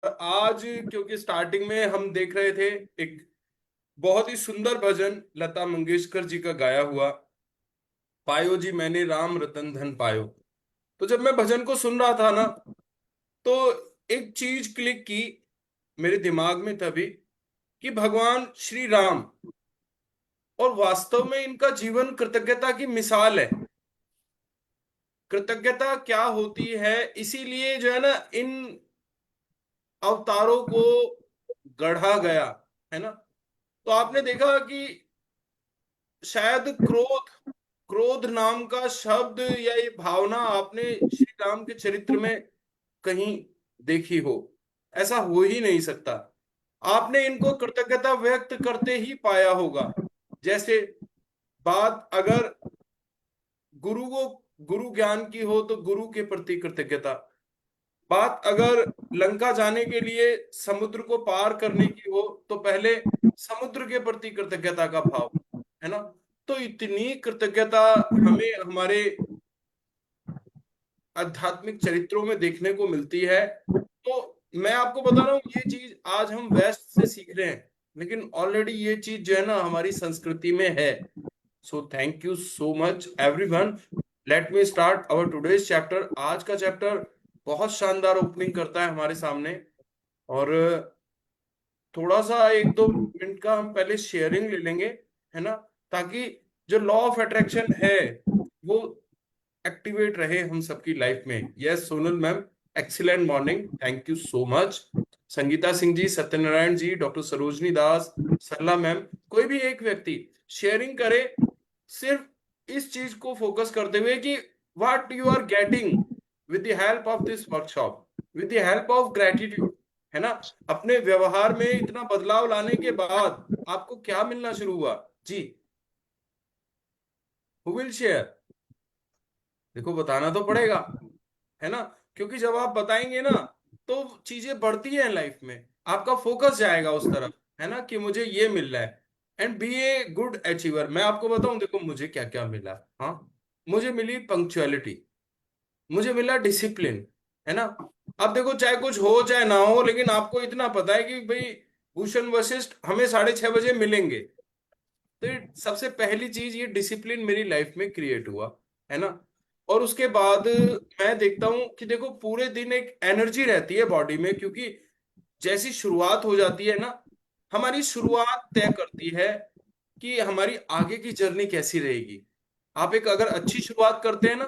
आज क्योंकि स्टार्टिंग में हम देख रहे थे एक बहुत ही सुंदर भजन लता मंगेशकर जी का गाया हुआ, पायो जी मैंने राम रतन धन पायो। तो जब मैं भजन को सुन रहा था ना, तो एक चीज क्लिक की मेरे दिमाग में तभी कि भगवान श्री राम और वास्तव में इनका जीवन कृतज्ञता की मिसाल है। कृतज्ञता क्या होती है, इसीलिए जो है ना, इन अवतारों को गढ़ा गया है ना। तो आपने देखा कि शायद क्रोध क्रोध नाम का शब्द या ये भावना आपने श्री राम के चरित्र में कहीं देखी हो? ऐसा हो ही नहीं सकता। आपने इनको कृतज्ञता व्यक्त करते ही पाया होगा। जैसे बात अगर गुरु को गुरु ज्ञान की हो तो गुरु के प्रति कृतज्ञता। बात अगर लंका जाने के लिए समुद्र को पार करने की हो तो पहले समुद्र के प्रति कृतज्ञता का भाव, है ना। तो इतनी कृतज्ञता हमें हमारे आध्यात्मिक चरित्रों में देखने को मिलती है। तो मैं आपको बता रहा हूँ, ये चीज आज हम वेस्ट से सीख रहे हैं, लेकिन ऑलरेडी ये चीज जो है ना हमारी संस्कृति में है। सो thank you so much everyone. Late me start our today's chapter. आज का चैप्टर बहुत शानदार ओपनिंग करता है हमारे सामने। और थोड़ा सा एक दो मिनट का हम पहले शेयरिंग ले लेंगे, है ना, ताकि जो लॉ ऑफ अट्रैक्शन है वो एक्टिवेट रहे हम सबकी लाइफ में। Yes Sonal ma'am, excellent morning, thank you so much. Sangeeta Singh ji, Satyanarayan ji, doctor Sarojini Das, Sarla ma'am, कोई भी एक व्यक्ति शेयरिंग करे, सिर्फ इस चीज को फोकस करते हुए कि what you are getting with the help of this workshop, with the help of gratitude, है ना। अपने व्यवहार में इतना बदलाव लाने के बाद आपको क्या मिलना शुरू हुआ जी? Who will share? देखो बताना तो पड़ेगा, है ना, क्योंकि जब आप बताएंगे ना तो चीजें बढ़ती हैं लाइफ में। आपका फोकस जाएगा उस तरफ, है ना, कि मुझे ये मिल रहा है। And be a good achiever. मैं आपको बताऊं, देखो मुझे क्या क्या मिला। हाँ, मुझे मिली पंक्चुअलिटी, मुझे मिला डिसिप्लिन, है ना। अब देखो चाहे कुछ हो चाहे ना हो, लेकिन आपको इतना पता है कि भाई भूषण वशिष्ठ हमें 6:30 बजे मिलेंगे। तो ये सबसे पहली चीज, ये डिसिप्लिन मेरी लाइफ में क्रिएट हुआ, है ना। और उसके बाद मैं देखता हूं कि देखो पूरे दिन एक एनर्जी रहती है बॉडी में, क्योंकि जैसी शुरुआत हो जाती है ना, हमारी शुरुआत तय करती है कि हमारी आगे की जर्नी कैसी रहेगी। आप एक अगर अच्छी शुरुआत करते हैं ना,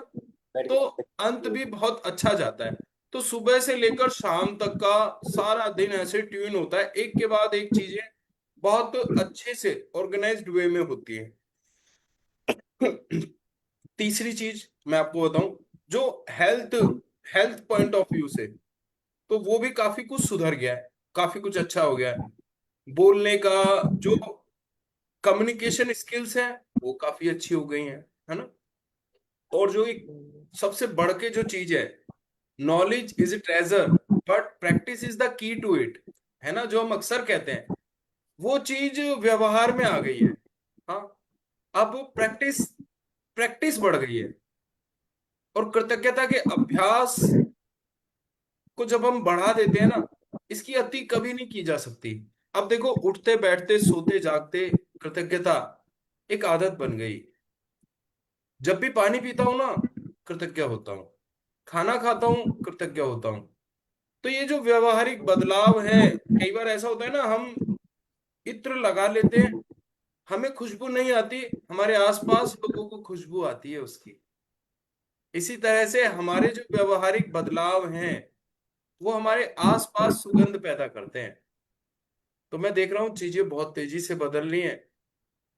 तो अंत भी बहुत अच्छा जाता है। तो सुबह से लेकर शाम तक का सारा दिन ऐसे ट्यून होता है, एक के बाद एक चीजें बहुत अच्छे से ऑर्गेनाइज्ड वे में होती है। तीसरी चीज मैं आपको बताऊं, जो health health point of view से, तो वो भी काफी कुछ सुधर गया है, काफी कुछ अच्छा हो गया है। बोलने का जो कम्युनिकेशन स्किल्स है वो काफी अच्छी हो गई हैं, है ना। और जो एक सबसे बढ़ के जो चीज है, knowledge is a treasure but practice is the key to it, है ना, जो हम अक्सर कहते हैं, वो चीज व्यवहार में आ गई है। हाँ, अब प्रैक्टिस प्रैक्टिस बढ़ गई है। और कृतज्ञता के अभ्यास को जब हम बढ़ा देते हैं ना, इसकी अति कभी नहीं की जा सकती। अब देखो उठते बैठते सोते जागते कृतज्ञता एक आदत बन गई। जब भी पानी पीता हूं ना, कृतज्ञ होता हूँ। खाना खाता हूँ, कृतज्ञ होता हूँ। तो ये जो व्यवहारिक बदलाव है, कई बार ऐसा होता है ना, हम इत्र लगा लेते हैं, हमें खुशबू नहीं आती, हमारे आसपास लोगों को खुशबू आती है उसकी। इसी तरह से हमारे जो व्यवहारिक बदलाव हैं वो हमारे आसपास सुगंध पैदा करते हैं। तो मैं देख रहा हूँ चीजें बहुत तेजी से बदल रही हैं,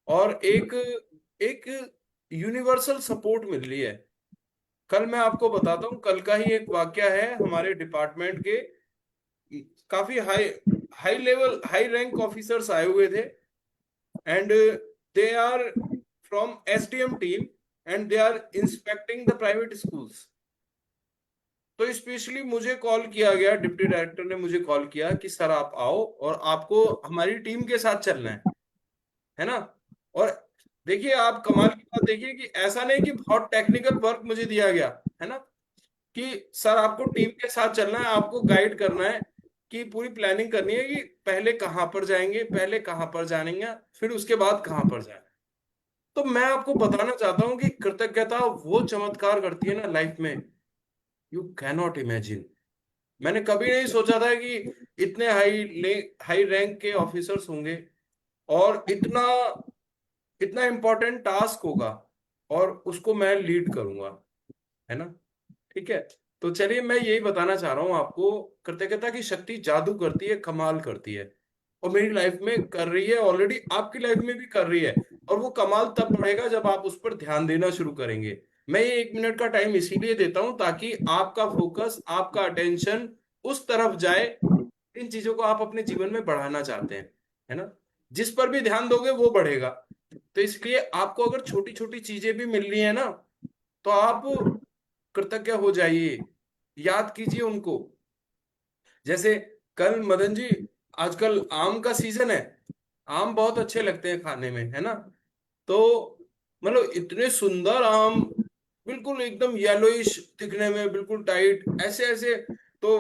और एक एक यूनिवर्सल सपोर्ट मिल रही है। कल मैं आपको बताता हूँ, कल का ही एक वाक्य है। हमारे डिपार्टमेंट के काफी high high level high rank officers आए हुए थे, and they are from SDM team, and they are inspecting the private schools. तो स्पेशली मुझे कॉल किया गया, डिप्टी डायरेक्टर ने मुझे कॉल किया कि सर आप आओ और आपको हमारी टीम के साथ चलना है ना। और देखिए आप कमाल की बात देखिए कि ऐसा नहीं कि बहुत टेक्निकल वर्क मुझे दिया गया, है ना, कि सर आपको टीम के साथ चलना है, आपको गाइड करना है। कि पूरी प्लानिंग करनी है कि पहले कहाँ पर जाएंगे, पहले कहाँ पर जाएंगे, फिर उसके बाद कहाँ पर जाएंगे। तो मैं आपको बताना चाहता हूँ कि कृतज्ञता वो चमत्कार करती है ना लाइफ में, यू कैनॉट इमेजिन। मैंने कभी नहीं सोचा था कि इतने हाई रैंक के ऑफिसर्स होंगे, और इतना इतना इंपॉर्टेंट टास्क होगा, और उसको मैं लीड करूंगा, है ना। ठीक है। तो चलिए, मैं यही बताना चाह रहा हूँ आपको, कृतज्ञता की शक्ति जादू करती है, कमाल करती है। और मेरी लाइफ में कर रही है ऑलरेडी, आपकी लाइफ में भी कर रही है। और वो कमाल तब बढ़ेगा जब आप उस पर ध्यान देना शुरू करेंगे। मैं ये 1 मिनट का टाइम इसीलिए देता हूं ताकि आपका फोकस, आपका अटेंशन उस तरफ जाए, इन चीजों को आप अपने जीवन में बढ़ाना चाहते हैं, है ना। जिस पर भी ध्यान दोगे वो बढ़ेगा। तो इसलिए आपको अगर छोटी छोटी चीजें भी मिल रही है ना, तो आप कृतज्ञ हो जाइए, याद कीजिए उनको। जैसे कल मदन जी, आजकल आम का सीजन है, आम बहुत अच्छे लगते हैं खाने में, है ना। तो मतलब इतने सुंदर आम, बिल्कुल एकदम येलोइश दिखने में, बिल्कुल टाइट ऐसे ऐसे। तो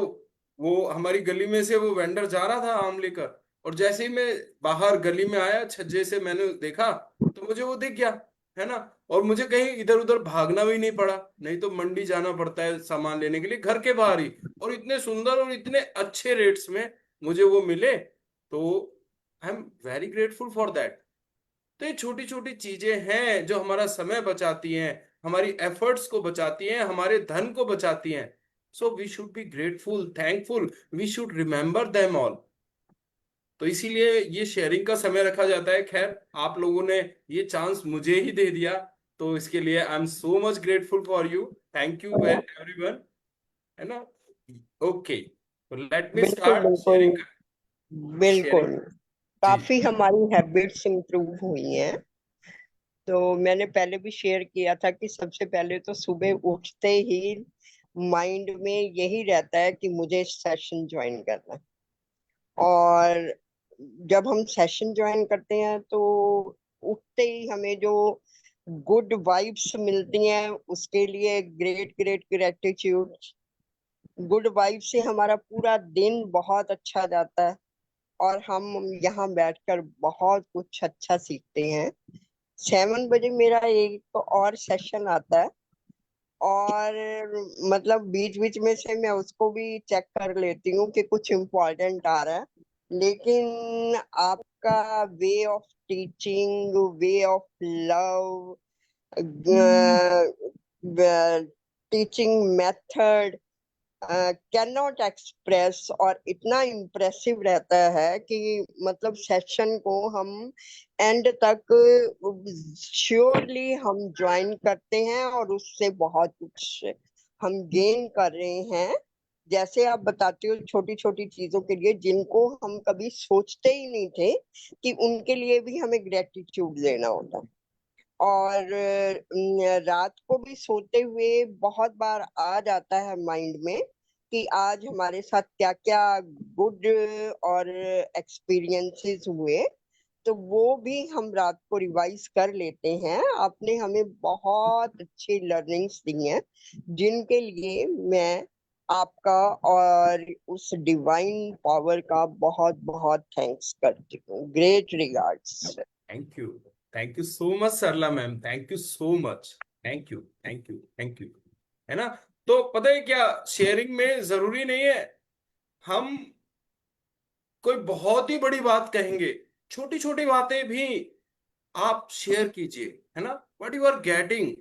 वो हमारी गली में से वो वेंडर जा रहा था आम लेकर, और जैसे ही मैं बाहर गली में आया, छज्जे से मैंने देखा, तो मुझे वो दिख गया, है ना। और मुझे कहीं इधर उधर भागना भी नहीं पड़ा, नहीं तो मंडी जाना पड़ता है सामान लेने के लिए, घर के बाहर ही। और इतने सुंदर और इतने अच्छे रेट्स में मुझे वो मिले। तो I am very grateful for that. तो ये छोटी छोटी चीजें हैं जो हमारा समय बचाती हैं, हमारी एफर्ट्स को बचाती हैं, हमारे धन को बचाती हैं। So we should be grateful, thankful, we should remember them all. तो इसीलिए ये शेयरिंग का समय रखा जाता है। खैर, आप लोगों ने ये चांस मुझे ही दे दिया, तो इसके लिए I am so much grateful for you. Thank you everyone, है ना। ओके, तो लेट मी बिल्कुल स्टार्ट बिल्कुल शेयरिंग। शेयरिंग। बिल्कुल। जी। काफी हमारी हैबिट्स इंप्रूव हुई हैं। तो मैंने पहले भी शेयर किया था कि सबसे पहले तो सुबह उठते ही माइंड में यही रहता है कि मुझे सेशन ज्वाइन करना है। और जब हम सेशन ज्वाइन करते हैं तो उठते ही हमें जो गुड वाइब्स मिलती हैं उसके लिए great great gratitude. Good vibe से हमारा पूरा दिन बहुत अच्छा जाता है और हम यहाँ बैठकर बहुत कुछ अच्छा सीखते हैं। 7 बजे मेरा एक और सेशन आता है, और मतलब बीच बीच में से मैं उसको भी चेक कर लेती हूँ कि कुछ इम्पोर्टेंट आ रहा है। लेकिन आपका way of teaching, way of love, teaching method can not express, और इतना इम्प्रेसिव रहता है कि मतलब सेशन को हम एंड तक श्योरली हम ज्वाइन करते हैं और उससे बहुत कुछ हम गेन कर रहे हैं। जैसे आप बताते हो छोटी छोटी चीजों के लिए जिनको हम कभी सोचते ही नहीं थे कि उनके लिए भी हमें ग्रेटिट्यूड देना होता है। और रात को भी सोते हुए बहुत बार आ जाता है माइंड में कि आज हमारे साथ क्या क्या गुड और एक्सपीरियंसेस हुए। तो वो भी हम रात को रिवाइज कर लेते हैं। आपने हमें बहुत अच्छी लर्निंग्स दी हैं जिनके लिए मैं आपका और उस डिवाइन पावर का बहुत बहुत थैंक्स करती हूँ। Great regards. Thank you, thank you so much Sarla ma'am, thank you so much. Thank you, thank you, thank you. है ना। तो पता है क्या, शेयरिंग में जरूरी नहीं है हम कोई बहुत ही बड़ी बात कहेंगे, छोटी छोटी बातें भी आप शेयर कीजिए, है ना। What you are getting,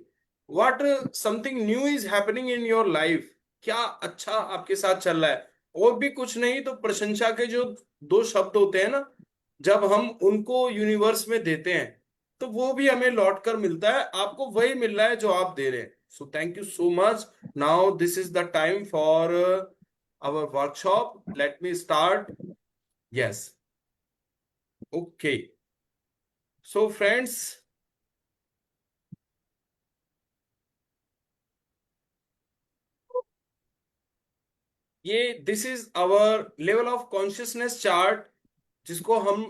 what something new is happening in your life, क्या अच्छा आपके साथ चल रहा है। और भी कुछ नहीं तो प्रशंसा के जो 2 शब्द होते हैं ना, जब हम उनको यूनिवर्स में देते हैं, तो वो भी हमें लौट कर मिलता है। आपको वही मिल रहा है जो आप दे रहे हैं। So thank you so much. Now this is the time for our workshop, let me start. Yes. Okay. So friends, ये this is our level of consciousness chart, जिसको हम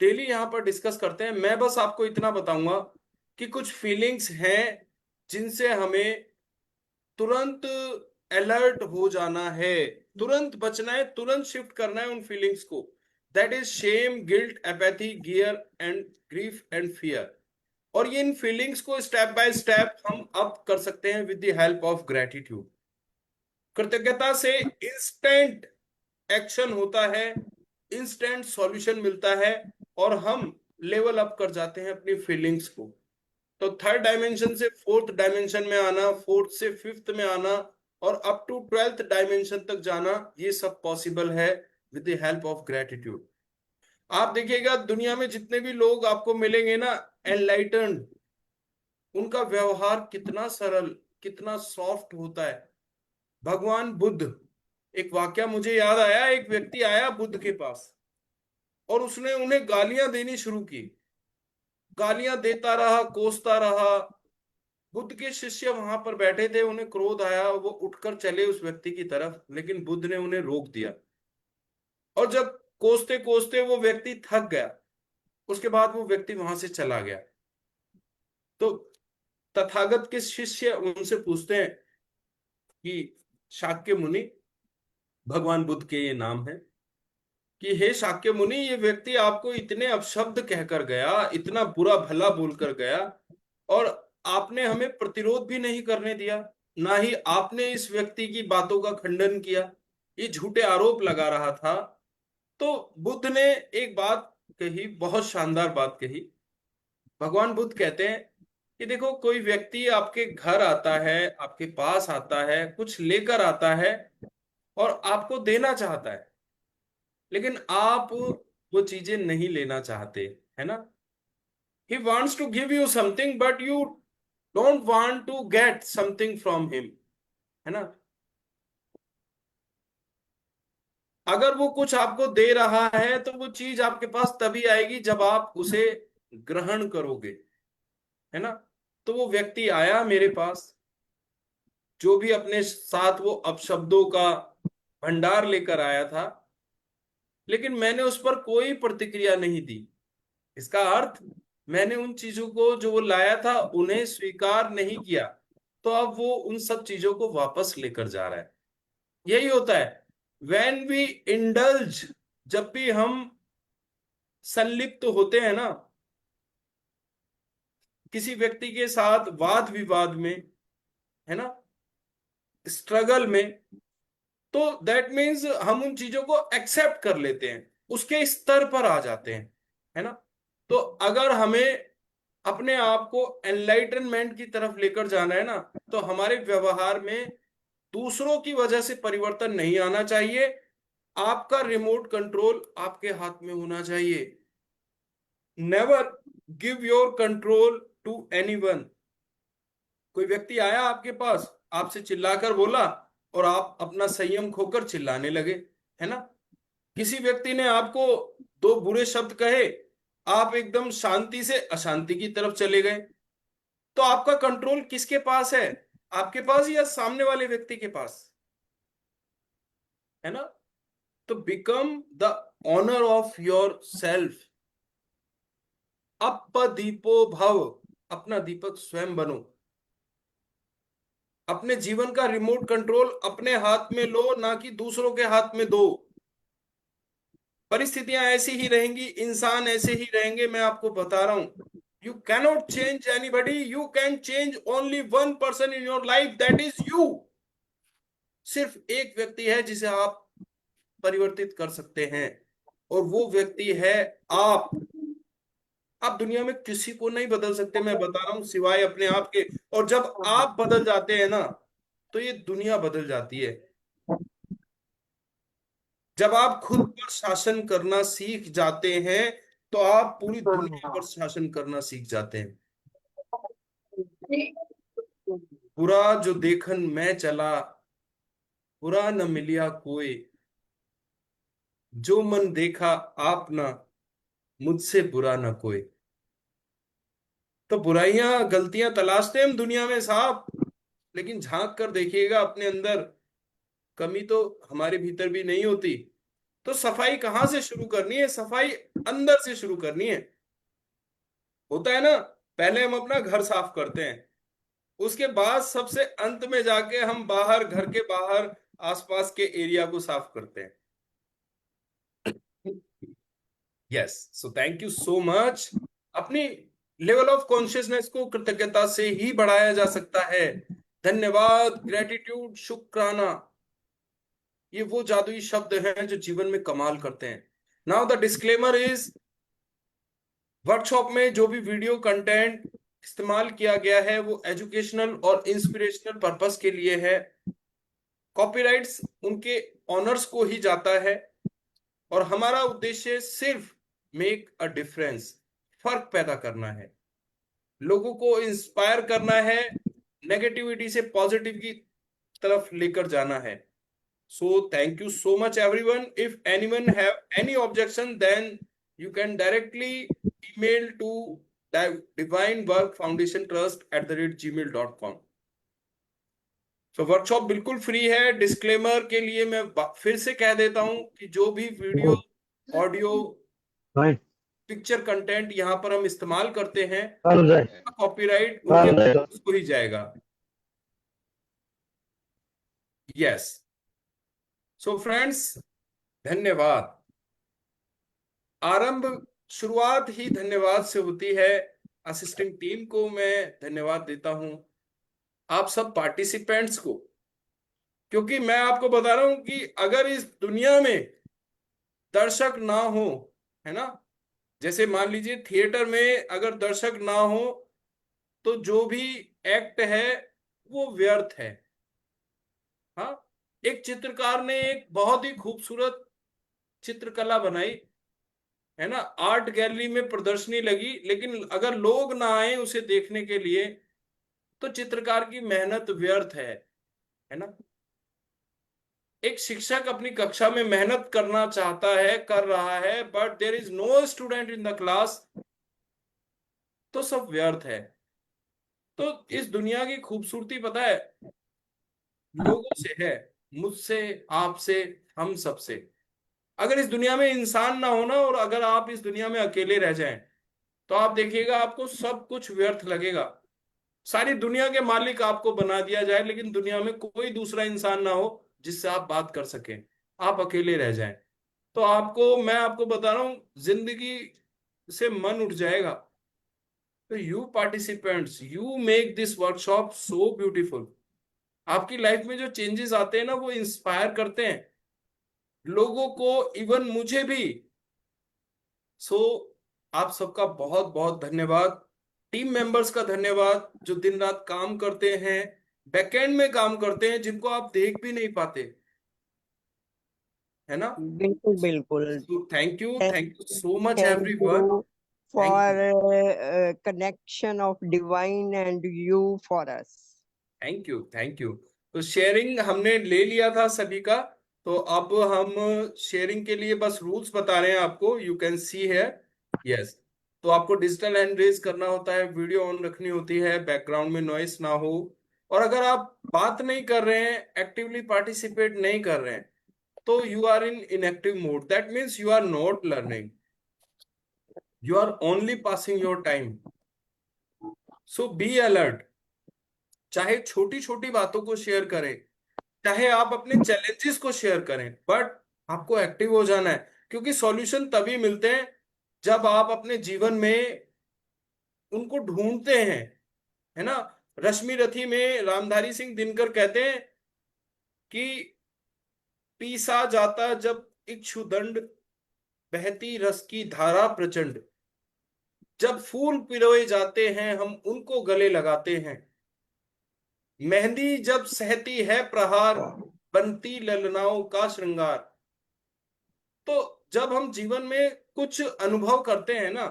डेली यहाँ पर डिस्कस करते हैं। मैं बस आपको इतना बताऊंगा कि कुछ फीलिंग्स हैं जिनसे हमें तुरंत अलर्ट हो जाना है, तुरंत बचना है, तुरंत शिफ्ट करना है उन फीलिंग्स को। That is shame, guilt, apathy, gear and grief and fear. और ये इन फीलिंग्स को स्टेप बाय स्टेप हम अप कर सकते हैं with the help of gratitude. कृतज्ञता से इंस्टेंट एक्शन होता है, इंस्टेंट सॉल्यूशन मिलता है, और हम लेवल अप कर जाते हैं अपनी फीलिंग्स को। तो थर्ड डायमेंशन से फोर्थ डायमेंशन में आना, फोर्थ से फिफ्थ में आना, और अप टू ट्वेल्थ डायमेंशन तक जाना, ये सब पॉसिबल है with the help of gratitude. आप देखिएगा दुनिया में जितने भी लोग आपको मिलेंगे ना एनलाइटन्ड, उनका व्यवहार कितना सरल, कितना सॉफ्ट होता है। भगवान बुद्ध, एक वाक्य मुझे याद आया, एक व्यक्ति आया बुद्ध के पास और उसने उन्हें गालियां देनी शुरू की। गालियां देता रहा, कोसता रहा। बुद्ध के शिष्य वहां पर बैठे थे, उन्हें क्रोध आया, वो उठकर चले उस व्यक्ति की तरफ, लेकिन बुद्ध ने उन्हें रोक दिया। और जब कोसते कोसते वो व्यक्ति थक गया, उसके बाद वो व्यक्ति वहां से चला गया। तो तथागत के शिष्य उनसे पूछते हैं कि शाक्य मुनि, भगवान बुद्ध के ये नाम है, कि हे शाक्य मुनि, ये व्यक्ति आपको इतने अपशब्द कहकर गया, इतना बुरा भला बोलकर गया, और आपने हमें प्रतिरोध भी नहीं करने दिया, ना ही आपने इस व्यक्ति की बातों का खंडन किया, ये झूठे आरोप लगा रहा था। तो बुद्ध ने एक बात कही, बहुत शानदार बात कही। भगवान बुद्ध कहते हैं कि देखो, कोई व्यक्ति आपके घर आता है, आपके पास आता है, कुछ लेकर आता है और आपको देना चाहता है, लेकिन आप वो चीजें नहीं लेना चाहते, है ना। ही wants to give you something but you don't want to get something from him, है ना। अगर वो कुछ आपको दे रहा है तो वो चीज आपके पास तभी आएगी जब आप उसे ग्रहण करोगे, है ना। तो वो व्यक्ति आया मेरे पास, जो भी अपने साथ वो अपशब्दों का भंडार लेकर आया था, लेकिन मैंने उस पर कोई प्रतिक्रिया नहीं दी। इसका अर्थ, मैंने उन चीजों को जो वो लाया था उन्हें स्वीकार नहीं किया, तो अब वो उन सब चीजों को वापस लेकर जा रहा है। यही होता है when we indulge, जब भी हम संलिप्त होते हैं ना किसी व्यक्ति के साथ वाद विवाद में, है ना, स्ट्रगल में, तो दैट मीन्स हम उन चीजों को एक्सेप्ट कर लेते हैं, उसके स्तर पर आ जाते हैं, है ना। तो अगर हमें अपने आप को एनलाइटनमेंट की तरफ लेकर जाना है ना, तो हमारे व्यवहार में दूसरों की वजह से परिवर्तन नहीं आना चाहिए। आपका रिमोट कंट्रोल आपके हाथ में होना चाहिए। Never give your control to anyone. कोई व्यक्ति आया आपके पास, आपसे चिल्लाकर बोला, और आप अपना संयम खोकर चिल्लाने लगे, है ना। किसी व्यक्ति ने आपको दो बुरे शब्द कहे, आप एकदम शांति से अशांति की तरफ चले गए। तो आपका कंट्रोल किसके पास है, आपके पास या सामने वाले व्यक्ति के पास, है ना। तो become the owner of your self. अप दीपो भव, अपना दीपक स्वयं बनो। अपने जीवन का रिमोट कंट्रोल अपने हाथ में लो, ना कि दूसरों के हाथ में दो। परिस्थितियां ऐसी ही रहेंगी, इंसान ऐसे ही रहेंगे, मैं आपको बता रहा हूं। You cannot change anybody, you can change only one person in your life, that is you. सिर्फ एक व्यक्ति है जिसे आप परिवर्तित कर सकते हैं, और वो व्यक्ति है आप। आप दुनिया में किसी को नहीं बदल सकते, मैं बता रहा हूं, सिवाय अपने आप के। और जब आप बदल जाते हैं ना, तो ये दुनिया बदल जाती है। जब आप खुद पर शासन करना सीख जाते हैं, तो आप पूरी दुनिया पर शासन करना सीख जाते हैं। बुरा जो देखन मैं चला, बुरा न मिलिया कोई, जो मन देखा आप ना, मुझसे बुरा न कोई। तो बुराइयां गलतियां तलाशते हैं हम दुनिया में साहब, लेकिन झांक कर देखिएगा अपने अंदर, कमी तो हमारे भीतर भी नहीं होती। तो सफाई कहाँ से शुरू करनी है, सफाई अंदर से शुरू करनी है। होता है ना, पहले हम अपना घर साफ करते हैं, उसके बाद सबसे अंत में जाके हम बाहर, घर के बाहर आसपास के एरिया को साफ करते हैं। Yes, so thank you so much. अपनी लेवल ऑफ कॉन्शियसनेस को कृतज्ञता से ही बढ़ाया जा सकता है। धन्यवाद, ग्रेटिट्यूड, शुक्राना, ये वो जादुई शब्द हैं जो जीवन में कमाल करते हैं। Now the disclaimer is, workshop में जो भी वीडियो कंटेंट इस्तेमाल किया गया है वो एजुकेशनल और इंस्पिरेशनल पर्पस के लिए है। कॉपीराइट्स उनके ऑनर्स को ही जाता है, और हमारा उद्देश्य सिर्फ मेक अ डिफरेंस, फर्क पैदा करना है, लोगों को इंस्पायर करना है, नेगेटिविटी से पॉजिटिव की तरफ लेकर जाना है। So thank you so much everyone. If anyone have any objection, then you can directly email to Divine Work Foundation Trust @gmail.com. तो वर्कशॉप बिल्कुल फ्री है। डिस्क्लेमर के लिए मैं फिर से कह देता हूं कि जो भी वीडियो, ऑडियो, पिक्चर कंटेंट यहाँ पर हम इस्तेमाल करते हैं, कॉपीराइट उनके उसको ही जाएगा। यस, सो फ्रेंड्स, धन्यवाद। आरंभ, शुरुआत ही धन्यवाद से होती है। असिस्टिंग टीम को मैं धन्यवाद देता हूं, आप सब पार्टिसिपेंट्स को, क्योंकि मैं आपको बता रहा हूं कि अगर इस दुनिया में दर्शक ना हो, है ना, जैसे मान लीजिए थिएटर में अगर दर्शक ना हो तो जो भी एक्ट है वो व्यर्थ है। हाँ, एक चित्रकार ने एक बहुत ही खूबसूरत चित्रकला बनाई, है ना, आर्ट गैलरी में प्रदर्शनी लगी, लेकिन अगर लोग ना आए उसे देखने के लिए तो चित्रकार की मेहनत व्यर्थ है ना। एक शिक्षक अपनी कक्षा में मेहनत करना चाहता है, कर रहा है, but there is no student in the class, तो सब व्यर्थ है। तो इस दुनिया की खूबसूरती पता है लोगों से है, मुझसे, आपसे, हम सबसे। अगर इस दुनिया में इंसान ना हो ना, और अगर आप इस दुनिया में अकेले रह जाएं, तो आप देखिएगा आपको सब कुछ व्यर्थ लगेगा। सारी दुनिया के मालिक आपको बना दिया जाए, लेकिन दुनिया में कोई दूसरा इंसान ना हो जिससे आप बात कर सकें, आप अकेले रह जाएं, तो आपको, मैं आपको बता रहा हूं, जिंदगी से मन उठ जाएगा। तो you participants, you make this workshop so beautiful. आपकी लाइफ में जो चेंजेस आते हैं ना, वो इंस्पायर करते हैं लोगों को, इवन मुझे भी। सो आप सबका बहुत बहुत धन्यवाद। टीम मेंबर्स का धन्यवाद जो दिन रात काम करते हैं, बैकएंड में काम करते हैं, जिनको आप देख भी नहीं पाते, है ना। बिल्कुल बिल्कुल। सो thank you so much thank everyone. You thank for you, connection of divine and you for us. Thank you, thank you. तो शेयरिंग हमने ले लिया था सभी का, तो अब हम शेयरिंग के लिए बस रूल्स बता रहे हैं आपको, यू कैन सी है। यस, तो आपको डिजिटल हैंड रेज करना होता है, वीडियो ऑन रखनी होती है, बैकग्राउंड में नॉइस ना हो, और अगर आप बात नहीं कर रहे हैं, एक्टिवली पार्टिसिपेट नहीं कर रहे हैं, तो you are in inactive mode, that means you are not learning, you are only passing your time. So be alert, चाहे छोटी छोटी बातों को शेयर करें, चाहे आप अपने चैलेंजेस को शेयर करें, बट आपको एक्टिव हो जाना है, क्योंकि सॉल्यूशन तभी मिलते हैं जब आप अपने जीवन में उनको ढूंढते हैं, है ना। रश्मि रथी में रामधारी सिंह दिनकर कहते हैं कि पीसा जाता जब इक्षुदंड, बहती रस की धारा प्रचंड, जब फूल पिरोए जाते हैं हम उनको गले लगाते हैं, मेहंदी जब सहती है प्रहार, बनती ललनाओं का श्रृंगार। तो जब हम जीवन में कुछ अनुभव करते हैं ना,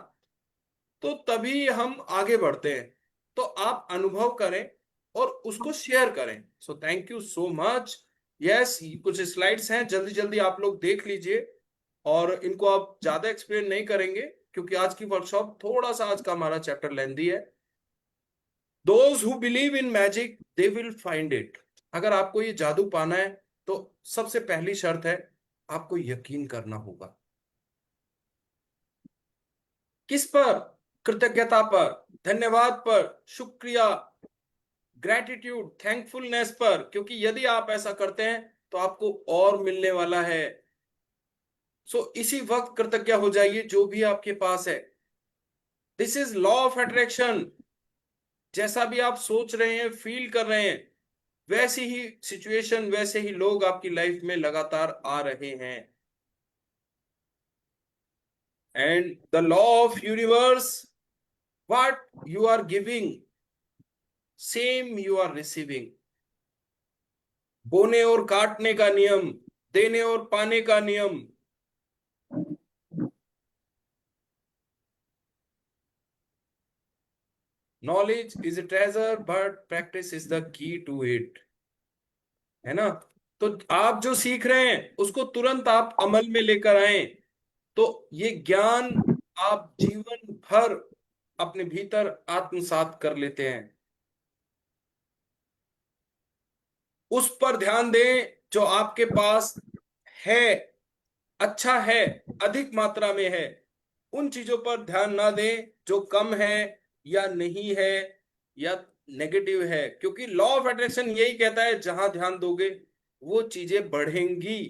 तो तभी हम आगे बढ़ते हैं। तो आप अनुभव करें और उसको शेयर करें। सो thank you so much. Yes, कुछ स्लाइड्स हैं, जल्दी जल्दी आप लोग देख लीजिए, और इनको आप ज्यादा एक्सप्लेन नहीं करेंगे क्योंकि आज की वर्कशॉप थोड़ा सा, आज का हमारा चैप्टर लेंदी है। Those who believe in magic they will find it. अगर आपको ये जादू पाना है तो सबसे पहली शर्त है, आपको यकीन करना होगा। किस पर? कृतज्ञता पर, धन्यवाद पर, शुक्रिया, ग्रेटिट्यूड, थैंकफुलनेस पर, क्योंकि यदि आप ऐसा करते हैं तो आपको और मिलने वाला है। सो इसी वक्त कृतज्ञ हो जाइए जो भी आपके पास है। This is law of attraction. जैसा भी आप सोच रहे हैं, फील कर रहे हैं, वैसी ही सिचुएशन, वैसे ही लोग आपकी लाइफ में लगातार आ रहे हैं। And the law of universe, what you are giving same you are receiving. बोने और काटने का नियम, देने और पाने का नियम। Knowledge is a treasure but practice is the key to it. है ना? तो आप जो सीख रहे हैं उसको तुरंत आप अमल में लेकर आए, तो ये ज्ञान आप जीवन भर अपने भीतर आत्मसात कर लेते हैं। उस पर ध्यान दें जो आपके पास है, अच्छा है, अधिक मात्रा में है। उन चीजों पर ध्यान ना दें जो कम है या नहीं है या नेगेटिव है, क्योंकि लॉ ऑफ अट्रैक्शन यही कहता है जहां ध्यान दोगे वो चीजें बढ़ेंगी।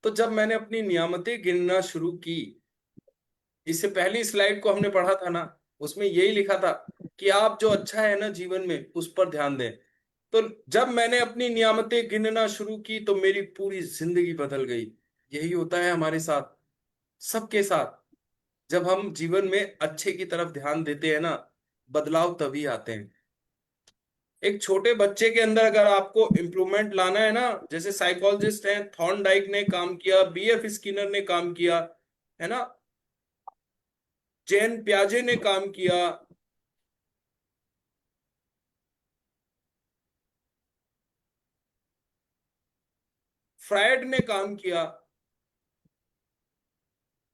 तो जब मैंने अपनी नियामतें गिनना शुरू की, इससे पहली स्लाइड को हमने पढ़ा था ना, उसमें यही लिखा था कि आप जो अच्छा है ना जीवन में उस पर ध्यान दें। तो जब मैंने अपनी नियामतें गिनना शुरू की तो मेरी पूरी जिंदगी बदल गई। यही होता है हमारे साथ, सबके साथ। जब हम जीवन में अच्छे की तरफ ध्यान देते हैं ना, बदलाव तभी आते हैं। एक छोटे बच्चे के अंदर अगर आपको इम्प्रूवमेंट लाना है ना, जैसे साइकोलॉजिस्ट हैं थॉर्नडाइक ने काम किया, बीएफ स्किनर ने काम किया, है ना, जैन प्याजे ने काम किया, फ्रायड ने काम किया।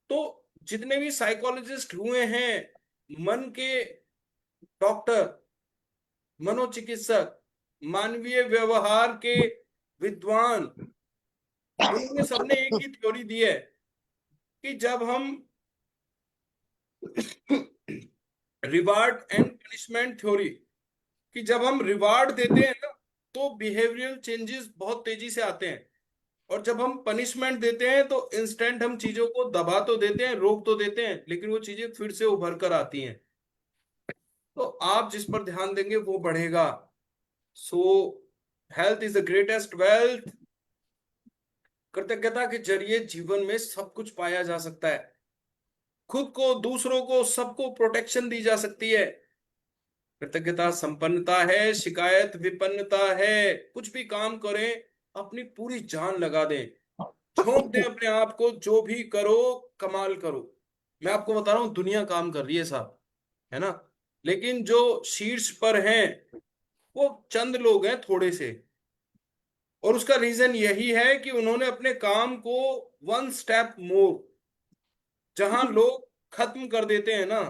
तो जितने भी साइकोलॉजिस्ट हुए हैं, मन के डॉक्टर, मनोचिकित्सक, मानवीय व्यवहार के विद्वान, उन्होंने सबने एक ही थ्योरी दी है कि जब हम रिवार्ड एंड पनिशमेंट थ्योरी, कि जब हम रिवार्ड देते हैं ना तो बिहेवियरल चेंजेस बहुत तेजी से आते हैं, और जब हम पनिशमेंट देते हैं तो इंस्टेंट हम चीजों को दबा तो देते हैं, रोक तो देते हैं, लेकिन वो चीजें फिर से उभर कर आती हैं। तो आप जिस पर ध्यान देंगे वो बढ़ेगा। सो health is the greatest wealth. कृतज्ञता के जरिए जीवन में सब कुछ पाया जा सकता है। खुद को, दूसरों को, सबको प्रोटेक्शन दी जा सकती है। कृतज्ञता संपन्नता है, शिकायत विपन्नता है। कुछ भी काम करें, अपनी पूरी जान लगा दें, झोंक दें अपने आप को, जो भी करो कमाल करो। मैं आपको बता रहा हूं दुनिया काम कर रही है साहब, है ना, लेकिन जो शीर्ष पर हैं वो चंद लोग हैं, थोड़े से। और उसका रीजन यही है कि उन्होंने अपने काम को वन स्टेप मोर, जहां लोग खत्म कर देते हैं ना,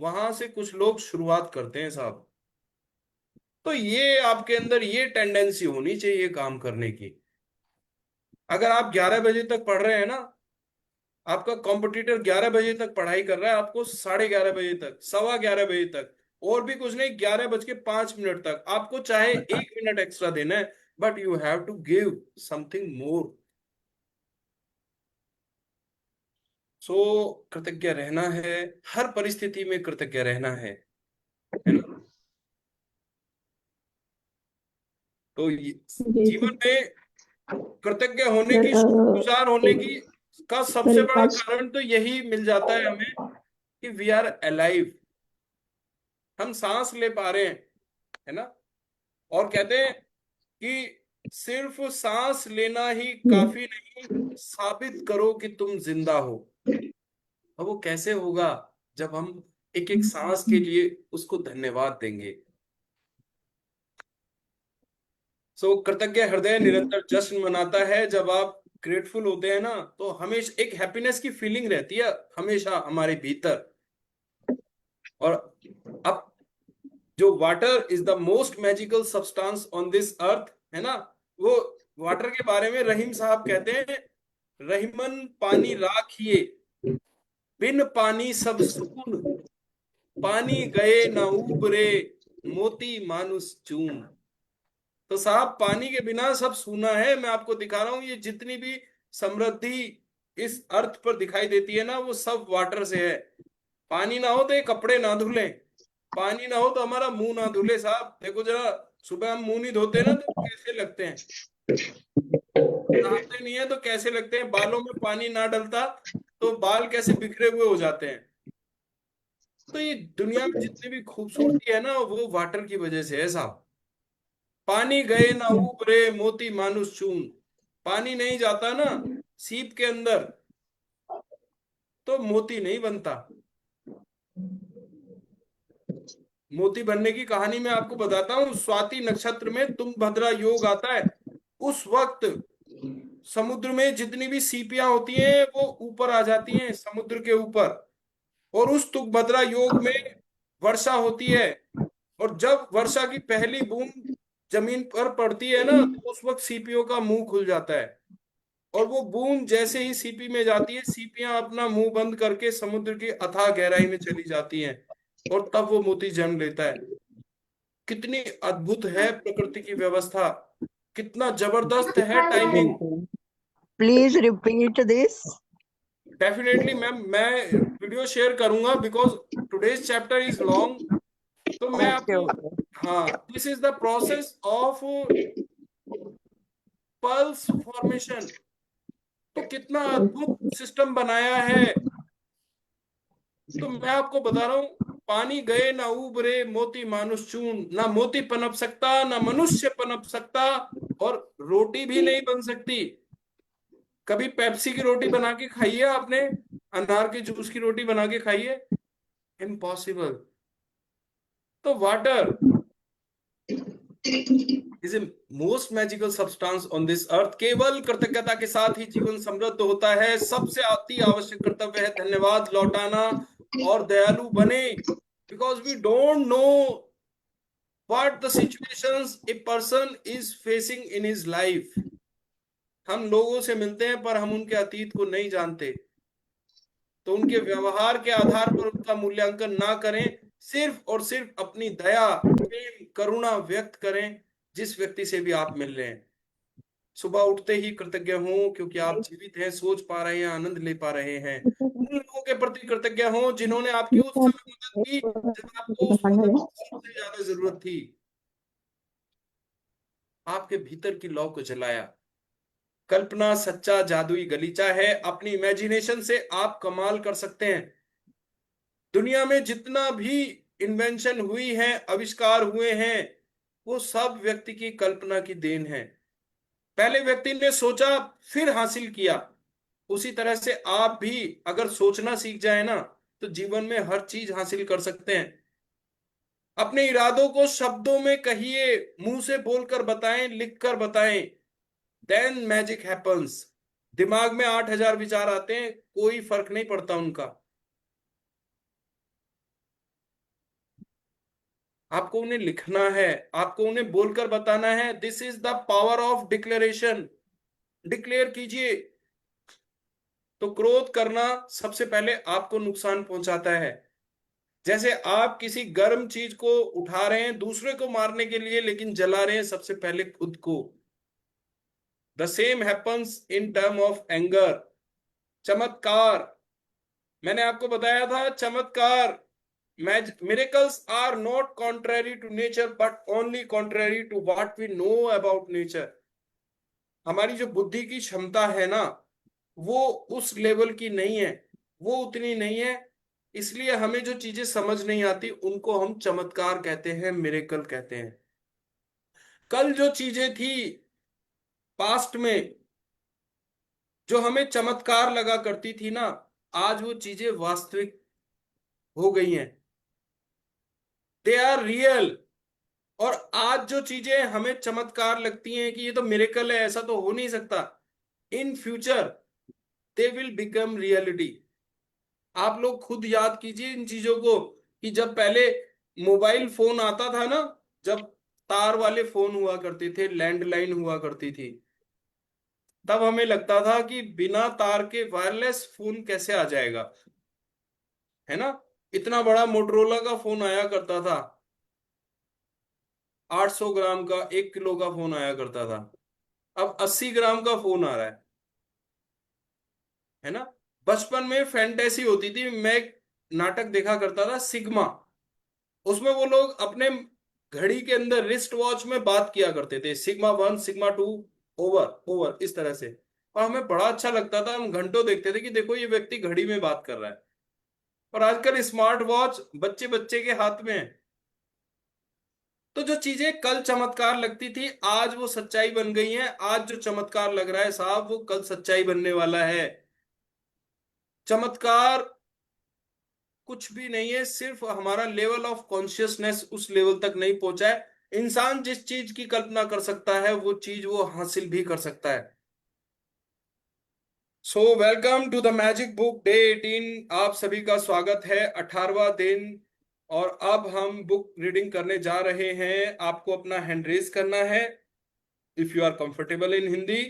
वहां से कुछ लोग शुरुआत करते हैं साहब। तो ये आपके अंदर ये टेंडेंसी होनी चाहिए काम करने की। अगर आप 11 बजे तक पढ़ रहे हैं ना, आपका कॉम्पिटिटर 11 बजे तक पढ़ाई कर रहा है, आपको 11:30 बजे तक, 11:15 बजे तक, और भी कुछ नहीं, 11:05 तक आपको चाहे 1 मिनट एक्स्ट्रा देना है, but you have to give something more. So कृतज्ञ रहना है, हर परिस्थिति में कृतज्ञ रहना है ना? तो जी जी। जीवन में कृतज्ञ होने सर की, शुक्रगुजार होने की का सर सबसे एक बड़ा बात। कारण तो यही मिल जाता है हमें कि वी आर अलाइव, हम सांस ले पा रहे हैं, है ना। और कहते हैं कि सिर्फ सांस लेना ही हम्म, काफी नहीं, साबित करो कि तुम जिंदा हो। अब वो कैसे होगा? जब हम एक एक सांस के लिए उसको धन्यवाद देंगे। सो कृतज्ञ हृदय निरंतर जश्न मनाता है। जब आप ग्रेटफुल होते हैं ना, तो हमेशा एक हैप्पीनेस की फीलिंग रहती है हमेशा हमारे भीतर। और अब जो water is the most magical substance on this earth, है ना, वो वाटर के बारे में रहीम साहब कहते हैं, रहीमन पानी राखिए, बिन पानी सब सून, पानी गए न उबरे, मोती मानुस चूम। तो साहब पानी के बिना सब सूना है। मैं आपको दिखा रहा हूं, ये जितनी भी समृद्धि इस अर्थ पर दिखाई देती है ना, वो सब वाटर से है। पानी ना हो तो ये कपड़े ना धुलें, पानी ना हो तो हमारा मुंह ना धुले। साहब देखो जरा, सुबह हम मुंह नहीं धोते ना तो कैसे लगते हैं, नहाते नहीं है तो कैसे लगते हैं, बालों में पानी ना डलता तो बाल कैसे बिखरे हुए हो जाते हैं। तो ये दुनिया में जितनी भी खूबसूरती है ना, वो वाटर की वजह से है साहब। पानी गए ना उबरे मोती मानुष चून। पानी नहीं जाता ना सीप के अंदर तो मोती नहीं बनता। मोती बनने की कहानी मैं आपको बताता हूँ। स्वाति नक्षत्र में तुंगभद्रा योग आता है। उस वक्त समुद्र में जितनी भी सीपियां होती हैं वो ऊपर आ जाती हैं समुद्र के ऊपर, और उस तुंगभद्रा योग में वर्षा होती है। और जब वर्षा की पहली बूंद जमीन पर पड़ती है ना, तो उस वक्त सीपियों का मुंह खुल जाता है। और वो बूंद जैसे ही सीपी में जाती है, सीपियां अपना मुंह बंद करके समुद्र की अथाह गहराई में चली जाती हैं, और तब वो मोती जन्म लेता है। कितनी अद्भुत है प्रकृति की व्यवस्था, कितना जबरदस्त है timing. Please repeat this. Definitely ma'am, मैं वीडियो शेयर करूंगा because today's chapter is long. तो मैं ओके आपको, ओके। हाँ, this is the process of pulse formation. तो कितना अद्भुत सिस्टम बनाया है। तो मैं आपको बता रहा हूं, पानी गए ना उबरे मोती मानुष चून। ना मोती पनप सकता, ना मनुष्य पनप सकता, और रोटी भी नहीं बन सकती। कभी पेप्सी की रोटी बना के खाइए आपने, अनार के जूस की रोटी बना के खाइए, इम्पॉसिबल। तो water is a most magical substance on this earth. केवल कृतज्ञता के साथ ही जीवन समृद्ध होता है। सबसे अति आवश्यक कर्तव्य है धन्यवाद लौटाना, और दयालु बने। Because we don't know what the situations a person is facing in his life। हम लोगों से मिलते हैं पर हम उनके अतीत को नहीं जानते। तो उनके व्यवहार के आधार पर उनका मूल्यांकन ना करें। सिर्फ और सिर्फ अपनी दया, प्रेम, करुणा व्यक्त करें जिस व्यक्ति से भी आप मिल रहे हैं। सुबह उठते ही कृतज्ञ हों क्योंकि आप जीवित हैं, सोच पा रहे हैं, आनंद ले पा रहे हैं। उन लोगों के प्रति कृतज्ञ हों जिन्होंने आपकी उस समय मदद की जब आपको उस मदद की सबसे ज्यादा जरूरत थी। आपके भीतर की लौ को जलाया। कल्पना सच्चा जादुई गलीचा है। अपनी इमेजिनेशन से आप कमाल कर सकते हैं। दुनिया में जितना भी इन्वेंशन हुई है, आविष्कार हुए हैं, वो सब व्यक्ति की कल्पना की देन है। पहले व्यक्ति ने सोचा, फिर हासिल किया। उसी तरह से आप भी अगर सोचना सीख जाए ना, तो जीवन में हर चीज हासिल कर सकते हैं। अपने इरादों को शब्दों में कहिए, मुंह से बोलकर बताएं, लिखकर बताएं, देन मैजिक हैपन्स। दिमाग में 8,000 विचार आते हैं, कोई फर्क नहीं पड़ता उनका। आपको उन्हें लिखना है, आपको उन्हें बोलकर बताना है। This is the power of declaration. Declare कीजिए। तो क्रोध करना सबसे पहले आपको नुकसान पहुंचाता है। जैसे आप किसी गर्म चीज को उठा रहे हैं दूसरे को मारने के लिए, लेकिन जला रहे हैं सबसे पहले खुद को। The same happens in term of anger. चमत्कार, मैंने आपको बताया था, चमत्कार, miracles are not contrary to nature but only contrary to what we know about nature। हमारी जो बुद्धि की क्षमता है ना, वो उस लेवल की नहीं है, वो उतनी नहीं है। इसलिए हमें जो चीजें समझ नहीं आती उनको हम चमत्कार कहते हैं, मिरेकल कहते हैं। कल जो चीजें थी पास्ट में, जो हमें चमत्कार लगा करती थी ना, आज वो चीजें वास्तविक हो गई हैं। They are real. और आज जो चीजें हमें चमत्कार लगती हैं कि ये तो मिरेकल है, ऐसा तो हो नहीं सकता, in future they will become reality. आप लोग खुद याद कीजिए इन चीजों को, कि जब पहले मोबाइल फोन आता था ना, जब तार वाले फोन हुआ करते थे, लैंडलाइन हुआ करती थी, तब हमें लगता था कि बिना तार के वायरलेस फोन कैसे आ जाएगा, है ना। इतना बड़ा मोटरोला का फोन आया करता था। 800 ग्राम का, 1 किलो का फोन आया करता था। अब 80 ग्राम का फोन आ रहा है ना। बचपन में फैंटेसी होती थी, मैं एक नाटक देखा करता था सिग्मा, उसमें वो लोग अपने घड़ी के अंदर रिस्ट वॉच में बात किया करते थे, सिग्मा 1 सिग्मा 2, ओवर ओवर इस तरह से। और हमें बड़ा अच्छा लगता था, हम घंटों देखते थे कि देखो ये व्यक्ति घड़ी में बात कर रहा है। और आजकल स्मार्ट वॉच बच्चे बच्चे के हाथ में है। तो जो चीजें कल चमत्कार लगती थी आज वो सच्चाई बन गई हैं। आज जो चमत्कार लग रहा है साहब वो कल सच्चाई बनने वाला है। चमत्कार कुछ भी नहीं है, सिर्फ हमारा लेवल ऑफ कॉन्शियसनेस उस लेवल तक नहीं पहुंचा है। इंसान जिस चीज की कल्पना कर सकता है वो चीज वो हासिल भी कर सकता है। So welcome to the magic book day 18। आप सभी का स्वागत है, 18वां दिन। और अब हम बुक रीडिंग करने जा रहे हैं। आपको अपना हैंड रेज करना है if you are comfortable in Hindi.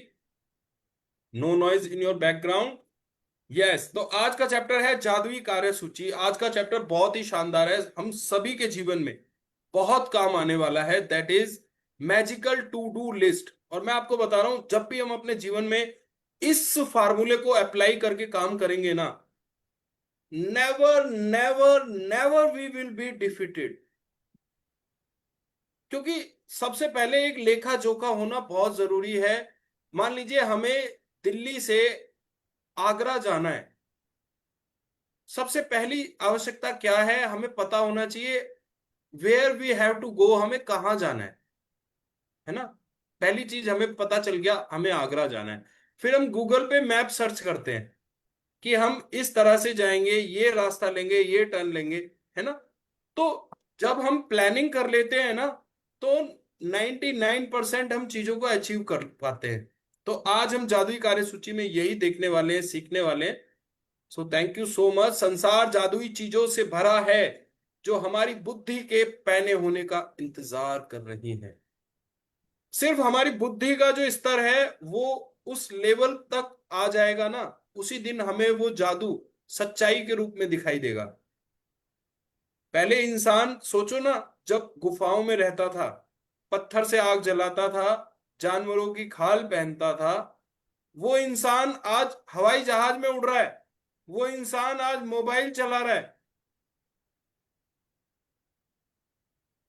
No noise in your background. Yes, तो आज का चैप्टर है जादुई कार्य सूची। आज का चैप्टर बहुत ही शानदार है, हम सभी के जीवन में बहुत काम आने वाला है। That is magical to do list. और मैं आपको बता रहा हूं, जब भी हम अपने जीवन में इस फार्मूले को अप्लाई करके काम करेंगे ना, never never never we will be defeated. क्योंकि सबसे पहले एक लेखा जोखा होना बहुत जरूरी है। मान लीजिए हमें दिल्ली से आगरा जाना है, सबसे पहली आवश्यकता क्या है, हमें पता होना चाहिए where we have to go, हमें कहाँ जाना है ना। पहली चीज हमें पता चल गया हमें आगरा जाना है। फिर हम गूगल पे मैप सर्च करते हैं कि हम इस तरह से जाएंगे, ये रास्ता लेंगे, ये टर्न लेंगे, है ना। तो जब हम प्लानिंग कर लेते हैं ना, तो 99% हम चीजों को अचीव कर पाते हैं। तो आज हम जादुई कार्यसूची में यही देखने वाले हैं, सीखने वाले हैं। So thank you so much. संसार जादुई चीजों से भरा है जो हमारी बुद्धि के पैने होने का इंतजार कर रही हैं। सिर्फ हमारी बुद्धि का जो स्तर है वो उस लेवल तक आ जाएगा ना, उसी दिन हमें वो जादू सच्चाई के रूप में दिखाई देगा। पहले इंसान सोचो ना, जब गुफाओं में रहता था, पत्थर से आग जलाता था, जानवरों की खाल पहनता था, वो इंसान आज हवाई जहाज में उड़ रहा है। वो इंसान आज मोबाइल चला रहा है।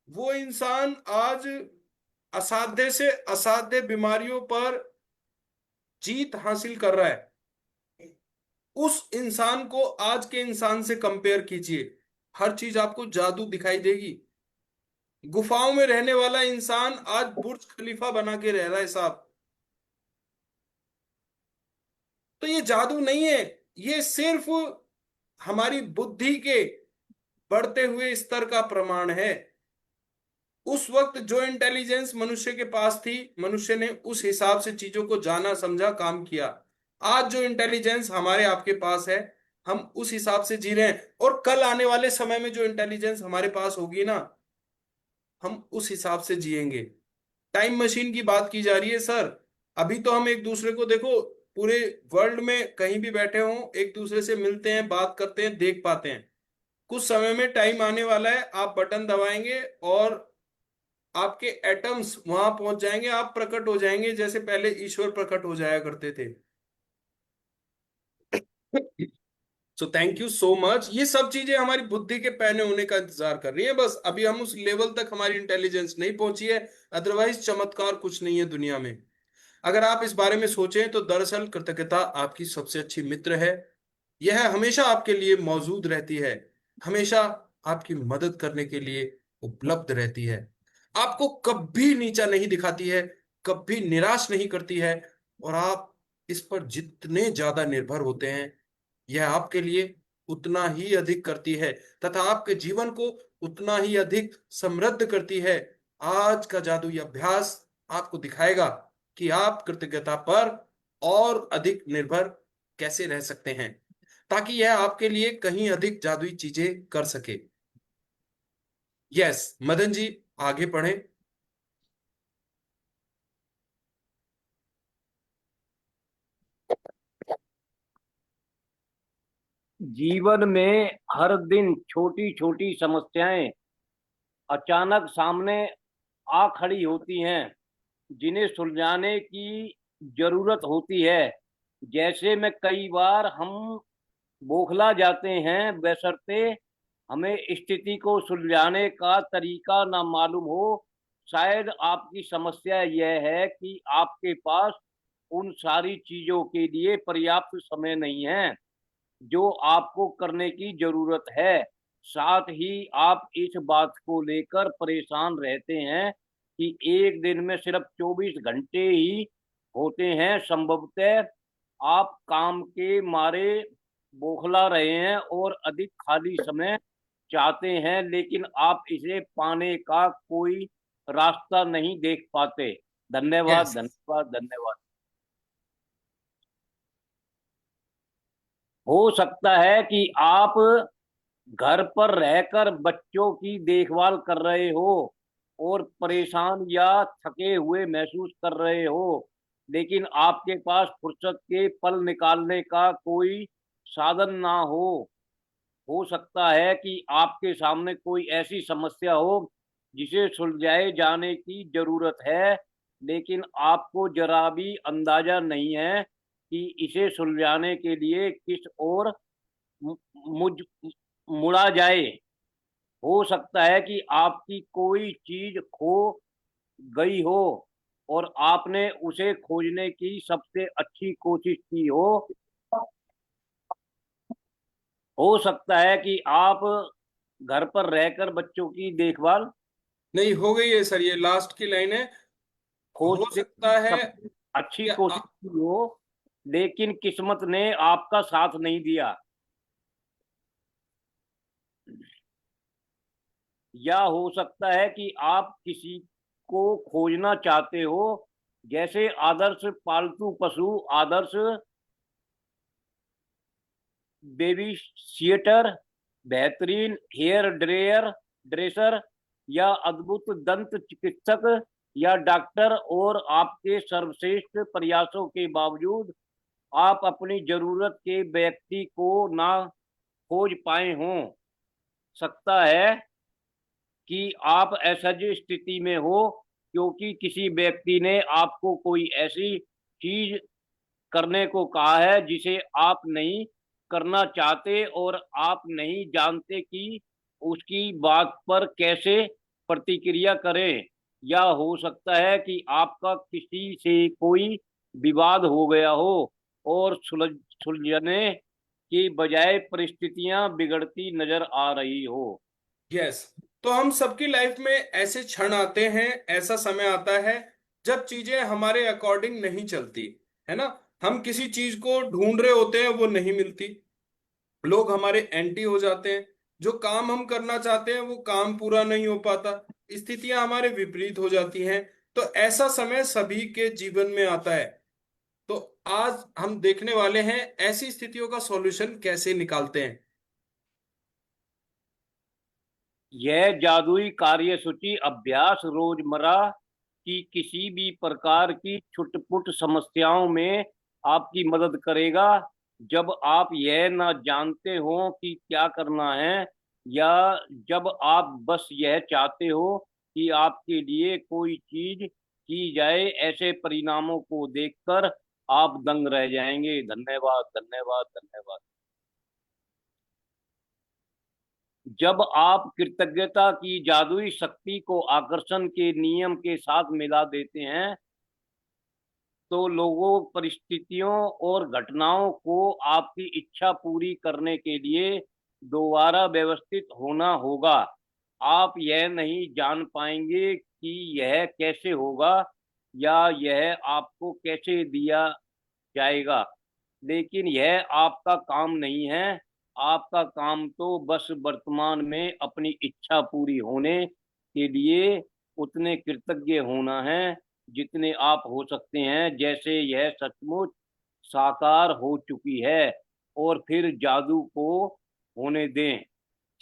वो इंसान आज असाध्य से असाध्य बीमारियों पर जीत हासिल कर रहा है। उस इंसान को आज के इंसान से कंपेयर कीजिए, हर चीज आपको जादू दिखाई देगी। गुफाओं में रहने वाला इंसान आज बुर्ज खलीफा बना के रह रहा है साहब। तो ये जादू नहीं है, ये सिर्फ हमारी बुद्धि के बढ़ते हुए स्तर का प्रमाण है। उस वक्त जो इंटेलिजेंस मनुष्य के पास थी, मनुष्य ने उस हिसाब से चीजों को जाना, समझा, काम किया। आज जो इंटेलिजेंस हमारे आपके पास है, हम उस हिसाब से जी रहे हैं। और कल आने वाले समय में जो इंटेलिजेंस हमारे पास होगी ना, हम उस हिसाब से जिएंगे। टाइम मशीन की बात की जा रही है सर। अभी तो हम एक दूसरे को देखो, पूरे वर्ल्ड में कहीं भी बैठे हों एक दूसरे से मिलते हैं, बात करते हैं, देख पाते हैं। कुछ समय में टाइम आने वाला है, आप बटन दबाएंगे और आपके एटम्स वहां पहुंच जाएंगे, आप प्रकट हो जाएंगे जैसे पहले ईश्वर प्रकट हो जाया करते थे। सो थैंक यू सो मच। ये सब चीजें हमारी बुद्धि के पैने होने का इंतजार कर रही है, बस अभी हम उस लेवल तक हमारी इंटेलिजेंस नहीं पहुंची है। अदरवाइज चमत्कार कुछ नहीं है दुनिया में। अगर आप इस बारे में सोचें तो दरअसल कृतज्ञता आपकी सबसे अच्छी मित्र है। यह हमेशा आपके लिए मौजूद रहती है, हमेशा आपकी मदद करने के लिए उपलब्ध रहती है, आपको कभी नीचा नहीं दिखाती है, कभी निराश नहीं करती है। और आप इस पर जितने ज्यादा निर्भर होते हैं, यह आपके लिए उतना ही अधिक करती है तथा आपके जीवन को उतना ही अधिक समृद्ध करती है। आज का जादुई अभ्यास आपको दिखाएगा कि आप कृतज्ञता पर और अधिक निर्भर कैसे रह सकते हैं, ताकि यह आपके लिए कहीं अधिक जादुई चीजें कर सके। यस, मदन जी, आगे पढ़ें। जीवन में हर दिन छोटी छोटी समस्याएं अचानक सामने आ खड़ी होती हैं, जिन्हें सुलझाने की जरूरत होती है। जैसे में कई बार हम बौखला जाते हैं, बशर्ते हमें स्थिति को सुलझाने का तरीका ना मालूम हो। शायद आपकी समस्या यह है कि आपके पास उन सारी चीजों के लिए पर्याप्त समय नहीं है जो आपको करने की जरूरत है। साथ ही आप इस बात को लेकर परेशान रहते हैं कि एक दिन में सिर्फ 24 घंटे ही होते हैं। संभवतः आप काम के मारे बौखला रहे हैं और अधिक खाली समय चाहते हैं, लेकिन आप इसे पाने का कोई रास्ता नहीं देख पाते। धन्यवाद, यस। धन्यवाद, धन्यवाद। हो सकता है कि आप घर पर रहकर बच्चों की देखभाल कर रहे हो और परेशान या थके हुए महसूस कर रहे हो, लेकिन आपके पास फुर्सत के पल निकालने का कोई साधन ना हो। हो सकता है कि आपके सामने कोई ऐसी समस्या हो जिसे सुलझाए जाने की जरूरत है, लेकिन आपको जरा भी अंदाजा नहीं है कि इसे सुलझाने के लिए किस ओर मु- मुझ मुड़ा जाए। हो सकता है कि आपकी कोई चीज खो गई हो और आपने उसे खोजने की सबसे अच्छी कोशिश की हो। हो सकता है कि आप घर पर रहकर बच्चों की देखभाल नहीं, हो गई है सर, ये लास्ट की लाइन है। हो खोजने सकता की है सबसे अच्छी कि कोशिश की हो, लेकिन किस्मत ने आपका साथ नहीं दिया। या हो सकता है कि आप किसी को खोजना चाहते हो, जैसे आदर्श पालतू पशु, आदर्श बेबी सिएटर, बेहतरीन हेयर ड्रेसर, या अद्भुत दंत चिकित्सक या डॉक्टर। और आपके सर्वश्रेष्ठ प्रयासों के बावजूद आप अपनी जरूरत के व्यक्ति को ना खोज पाए हों। सकता है कि आप असहज स्थिति में हो क्योंकि किसी व्यक्ति ने आपको कोई ऐसी चीज करने को कहा है जिसे आप नहीं करना चाहते, और आप नहीं जानते कि उसकी बात पर कैसे प्रतिक्रिया करें। या हो सकता है कि आपका किसी से कोई विवाद हो गया हो और सुलझने की बजाय परिस्थितियां बिगड़ती नजर आ रही हो। यस। तो हम सबकी लाइफ में ऐसे क्षण आते हैं, ऐसा समय आता है जब चीजें हमारे अकॉर्डिंग नहीं चलती, है ना। हम किसी चीज को ढूंढ रहे होते हैं, वो नहीं मिलती। लोग हमारे एंटी हो जाते हैं। जो काम हम करना चाहते हैं वो काम पूरा नहीं हो पाता। स्थितियां हमारे विपरीत हो जाती हैं। तो ऐसा समय सभी के जीवन में आता है। तो आज हम देखने वाले हैं ऐसी स्थितियों का सॉल्यूशन कैसे निकालते हैं। यह जादुई कार्यसूची अभ्यास रोजमर्रा की किसी भी प्रकार की छुटपुट समस्याओं में आपकी मदद करेगा। जब आप यह ना जानते हो कि क्या करना है, या जब आप बस यह चाहते हो कि आपके लिए कोई चीज की जाए, ऐसे परिणामों को देखकर आप दंग रह जाएंगे। धन्यवाद, धन्यवाद, धन्यवाद। जब आप कृतज्ञता की जादुई शक्ति को आकर्षण के नियम के साथ मिला देते हैं, तो लोगों, परिस्थितियों और घटनाओं को आपकी इच्छा पूरी करने के लिए दोबारा व्यवस्थित होना होगा। आप यह नहीं जान पाएंगे कि यह कैसे होगा या यह आपको कैसे दिया जाएगा, लेकिन यह आपका काम नहीं है। आपका काम तो बस वर्तमान में अपनी इच्छा पूरी होने के लिए उतने कृतज्ञ होना है जितने आप हो सकते हैं, जैसे यह सचमुच साकार हो चुकी है। और फिर जादू को होने दें।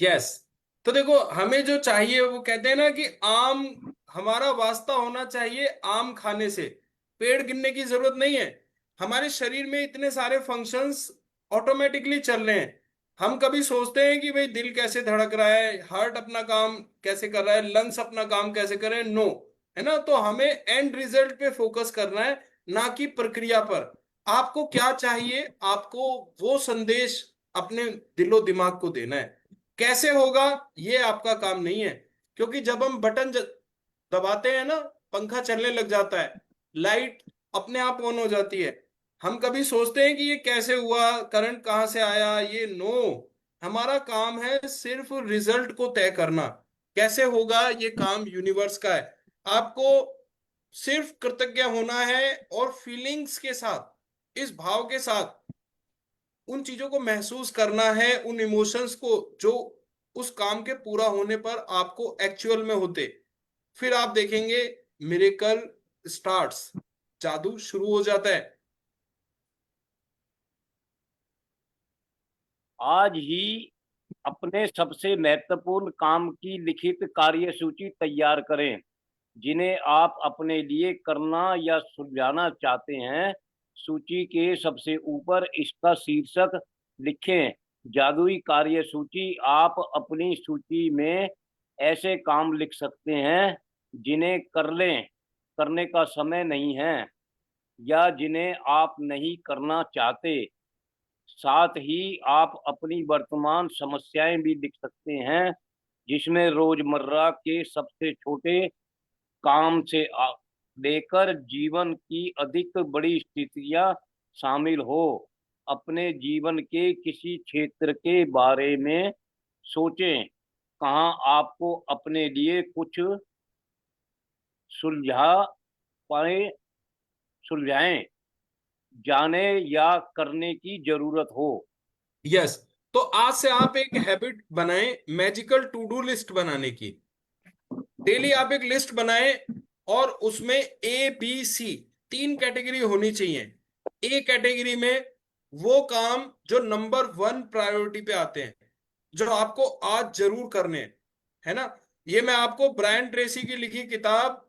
यस। तो देखो, हमें जो चाहिए, वो कहते हैं ना कि आम, हमारा वास्ता होना चाहिए आम खाने से। पेड़ गिनने की जरूरत नहीं है। हमारे शरीर में इतने सारे फंक्शंस ऑटोमेटिकली चल रहे हैं। हम कभी सोचते हैं कि भाई दिल कैसे धड़क रहा है, हार्ट अपना काम कैसे कर रहा है, लंग्स अपना काम कैसे कर रहे हैं? नो। है ना। तो हमें एंड रिजल्ट पे फोकस करना है, ना कि प्रक्रिया पर। आपको क्या चाहिए, आपको वो संदेश अपने दिलो दिमाग को देना है। कैसे होगा ये आपका काम नहीं है, क्योंकि जब हम बटन दबाते हैं ना, पंखा चलने लग जाता है, लाइट अपने आप ऑन हो जाती है। हम कभी सोचते हैं कि ये कैसे हुआ, करंट कहाँ से आया, ये नो। हमारा काम है सिर्फ रिजल्ट को तय करना। कैसे होगा ये काम यूनिवर्स का है। आपको सिर्फ कृतज्ञ होना है, और फीलिंग्स के साथ, इस भाव के साथ उन चीजों को महसूस करना है, उन इमोशंस को जो उस काम के पूरा होने पर आपको एक्चुअल में होते। फिर आप देखेंगे मिरेकल स्टार्ट्स, जादू शुरू हो जाता है। आज ही अपने सबसे महत्वपूर्ण काम की लिखित कार्य सूची तैयार करें, जिन्हें आप अपने लिए करना या सुलझाना चाहते हैं। सूची के सबसे ऊपर इसका शीर्षक लिखें। जादुई कार्य सूची। आप अपनी सूची में ऐसे काम लिख सकते हैं जिन्हें करने का समय नहीं है, या जिन्हें आप नहीं करना चाहते। साथ ही आप अपनी वर्तमान समस्याएं भी लिख सकते हैं, जिसमें रोजमर्रा के सबसे छोटे काम से लेकर जीवन की अधिक बड़ी स्थितियां शामिल हो। अपने जीवन के किसी क्षेत्र के बारे में सोचें, कहाँ आपको अपने लिए कुछ सुलझा पाए सुलझाएं जाने या करने की जरूरत हो। यस। तो आज से आप एक हैबिट बनाएं, मैजिकल टू डू लिस्ट बनाने की। डेली आप एक लिस्ट बनाएं, और उसमें ABC तीन कैटेगरी होनी चाहिए। ए कैटेगरी में वो काम जो नंबर 1 प्रायोरिटी पे आते हैं, जो आपको आज जरूर करने हैं, है ना। ये मैं आपको ब्रायन ट्रेसी की लिखी किताब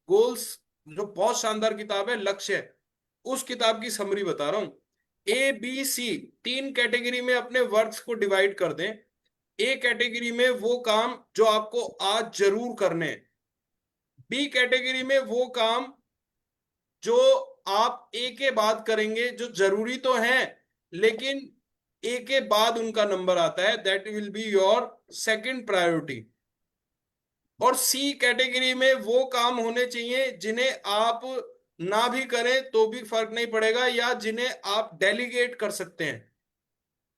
गोल्स, जो बहुत शानदार किताब है, लक्ष्य, उस किताब की समरी बता रहा हूं। ABC तीन कैटेगरी में अपने वर्क्स को डिवाइड कर दें। ए कैटेगरी में वो काम जो आपको आज जरूर करने हैं। बी कैटेगरी में वो काम जो आप ए के बाद करेंगे, जो जरूरी तो हैं, लेकिन ए के बाद उनका नंबर आता है, that will be your second priority. और सी कैटेगरी में वो काम होने चाहिए जिन्हें आप ना भी करें तो भी फर्क नहीं पड़ेगा, या जिन्हें आप डेलीगेट कर सकते हैं।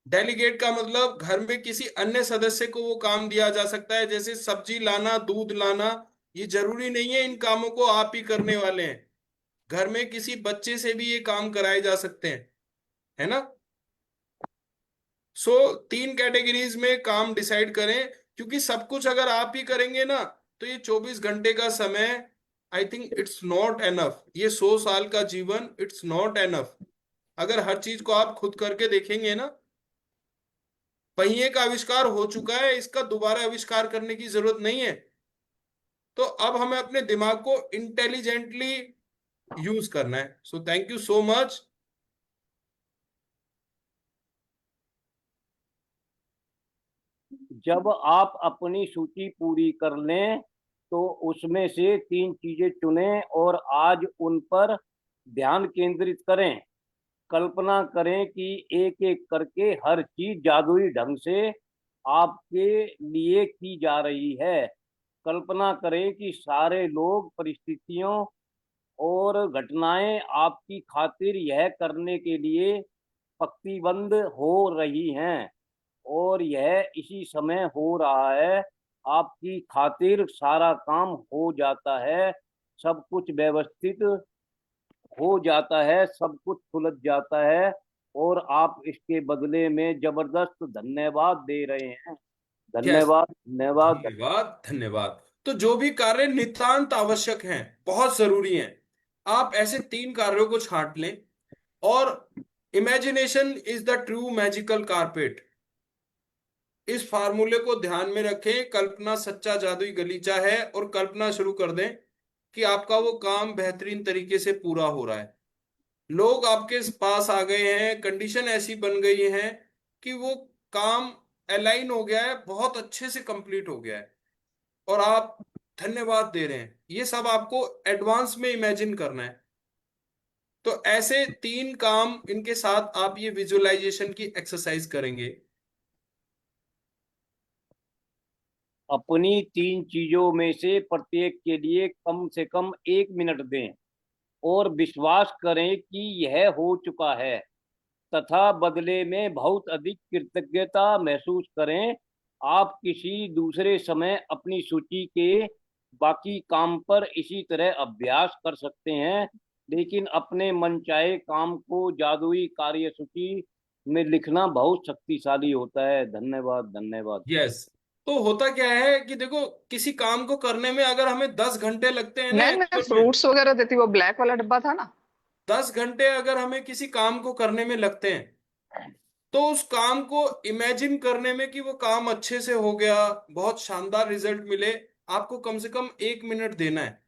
डेलीगेट का मतलब घर में किसी अन्य सदस्य को वो काम दिया जा सकता है, जैसे सब्जी लाना, दूध लाना। ये जरूरी नहीं है इन कामों को आप ही करने वाले हैं। घर में किसी बच्चे से भी ये काम कराए जा सकते हैं, है ना। सो तीन कैटेगरीज में काम डिसाइड करें, क्योंकि सब कुछ अगर आप ही करेंगे ना, तो ये 24 घंटे का समय, I think it's not enough. ये 100 साल का जीवन, इट्स नॉट एनफ। अगर हर चीज को आप खुद करके देखेंगे ना, पहिए का आविष्कार हो चुका है, इसका दोबारा आविष्कार करने की जरूरत नहीं है। तो अब हमें अपने दिमाग को इंटेलिजेंटली यूज करना है। सो थैंक यू सो मच। जब आप अपनी सूची पूरी कर लें, तो उसमें से तीन चीजें चुनें और आज उन पर ध्यान केंद्रित करें। कल्पना करें कि एक एक करके हर चीज जादुई ढंग से आपके लिए की जा रही है। कल्पना करें कि सारे लोग, परिस्थितियों और घटनाएं आपकी खातिर यह करने के लिए पंक्तिबद्ध हो रही हैं, और यह इसी समय हो रहा है। आपकी खातिर सारा काम हो जाता है, सब कुछ व्यवस्थित हो जाता है, सब कुछ सुलझ जाता है, और आप इसके बदले में जबरदस्त धन्यवाद दे रहे हैं। यस। धन्यवाद, धन्यवाद। धन्यवाद, धन्यवाद। तो जो भी कार्य नितांत आवश्यक हैं, बहुत जरूरी हैं, आप ऐसे तीन कार्यों को छांट लें। और imagination is the true magical carpet, इस फार्मूले को ध्यान में रखें। कल्पना सच्चा जादुई गलीचा है, और कल्पना शुरू कर दें कि आपका वो काम बेहतरीन तरीके से पूरा हो रहा है। लोग आपके पास आ गए हैं, कंडीशन ऐसी बन गई है कि वो काम अलाइन हो गया है, बहुत अच्छे से कंप्लीट हो गया है। और आप धन्यवाद दे रहे हैं, ये सब आपको एडवांस में इमेजिन करना है। तो ऐसे 3 काम इनके साथ आप ये विजुअलाइजेशन की एक्सरसाइज करेंगे। अपनी 3 चीजों में से प्रत्येक के लिए कम से कम 1 मिनट दें और विश्वास करें कि यह हो चुका है, तथा बदले में बहुत अधिक कृतज्ञता महसूस करें। आप किसी दूसरे समय अपनी सूची के बाकी काम पर इसी तरह अभ्यास कर सकते हैं, लेकिन अपने मनचाहे काम को जादुई कार्यसूची में लिखना बहुत शक्तिशाली होता है। धन्यवाद, धन्यवाद। यस। तो होता क्या है कि देखो, किसी काम को करने में अगर हमें 10 घंटे लगते हैं ना मैं एक्चुअल में, फ्रूट्स वगैरह देती, वो ब्लैक वाला डब्बा था ना। 10 घंटे अगर हमें किसी काम को करने में लगते हैं, तो उस काम को इमेजिन करने में कि वो काम अच्छे से हो गया, बहुत शानदार रिजल्ट मिले, आपको कम से कम 1 मिनट देना है।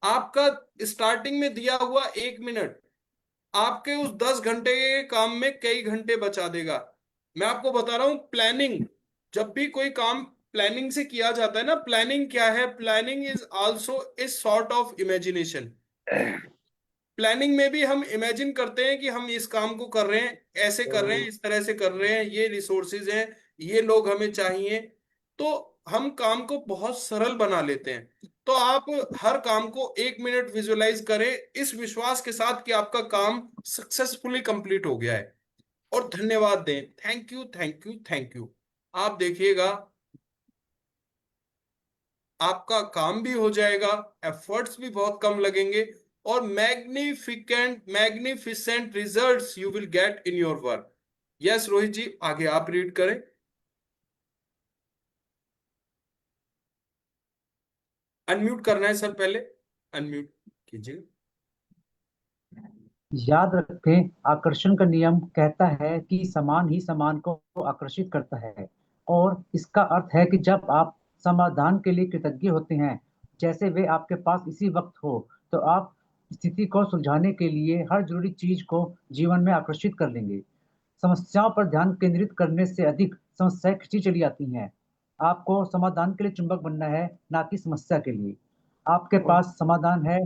आपका स्टार्टिंग में दिया हुआ 1 मिनट आपके उस 10 घंटे के काम में कई घंटे बचा देगा। मैं आपको बता रहा हूं, प्लानिंग, जब भी कोई काम प्लानिंग से किया जाता है ना, प्लानिंग क्या है? Planning is also a sort of imagination. Planning में भी हम इमेजिन करते हैं कि हम इस काम को कर रहे हैं, ऐसे कर रहे हैं, इस तरह से कर रहे हैं, ये रिसोर्सेज हैं, ये लोग हमें चाहिए। तो हम काम को बहुत सरल बना लेते हैं। तो आप हर काम को 1 मिनट विजुअलाइज करें, इस विश्वास के साथ कि आपका काम सक्सेसफुली कंप्लीट हो गया है, और धन्यवाद दें, thank you, thank you, thank you. आप देखिएगा, आपका काम भी हो जाएगा, एफर्ट्स भी बहुत कम लगेंगे, और magnificent results you will get in your work. Yes Rohit ji, आगे आप रीड करें। अनम्यूट करना है सर, पहले अनम्यूट कीजिए। याद रखें, आकर्षण का नियम कहता है कि समान ही समान को आकर्षित करता है, और इसका अर्थ है कि जब आप समाधान के लिए कृतज्ञ होते हैं, जैसे वे आपके पास इसी वक्त हो, तो आप स्थिति को सुलझाने के लिए हर जरूरी चीज को जीवन में आकर्षित कर लेंगे। समस्याओं पर ध्यान केंद्रित करने से अधिक समस्याएं खिंची चली आती हैं। आपको समाधान के लिए चुंबक बनना है, ना कि समस्या के लिए। आपके पास समाधान है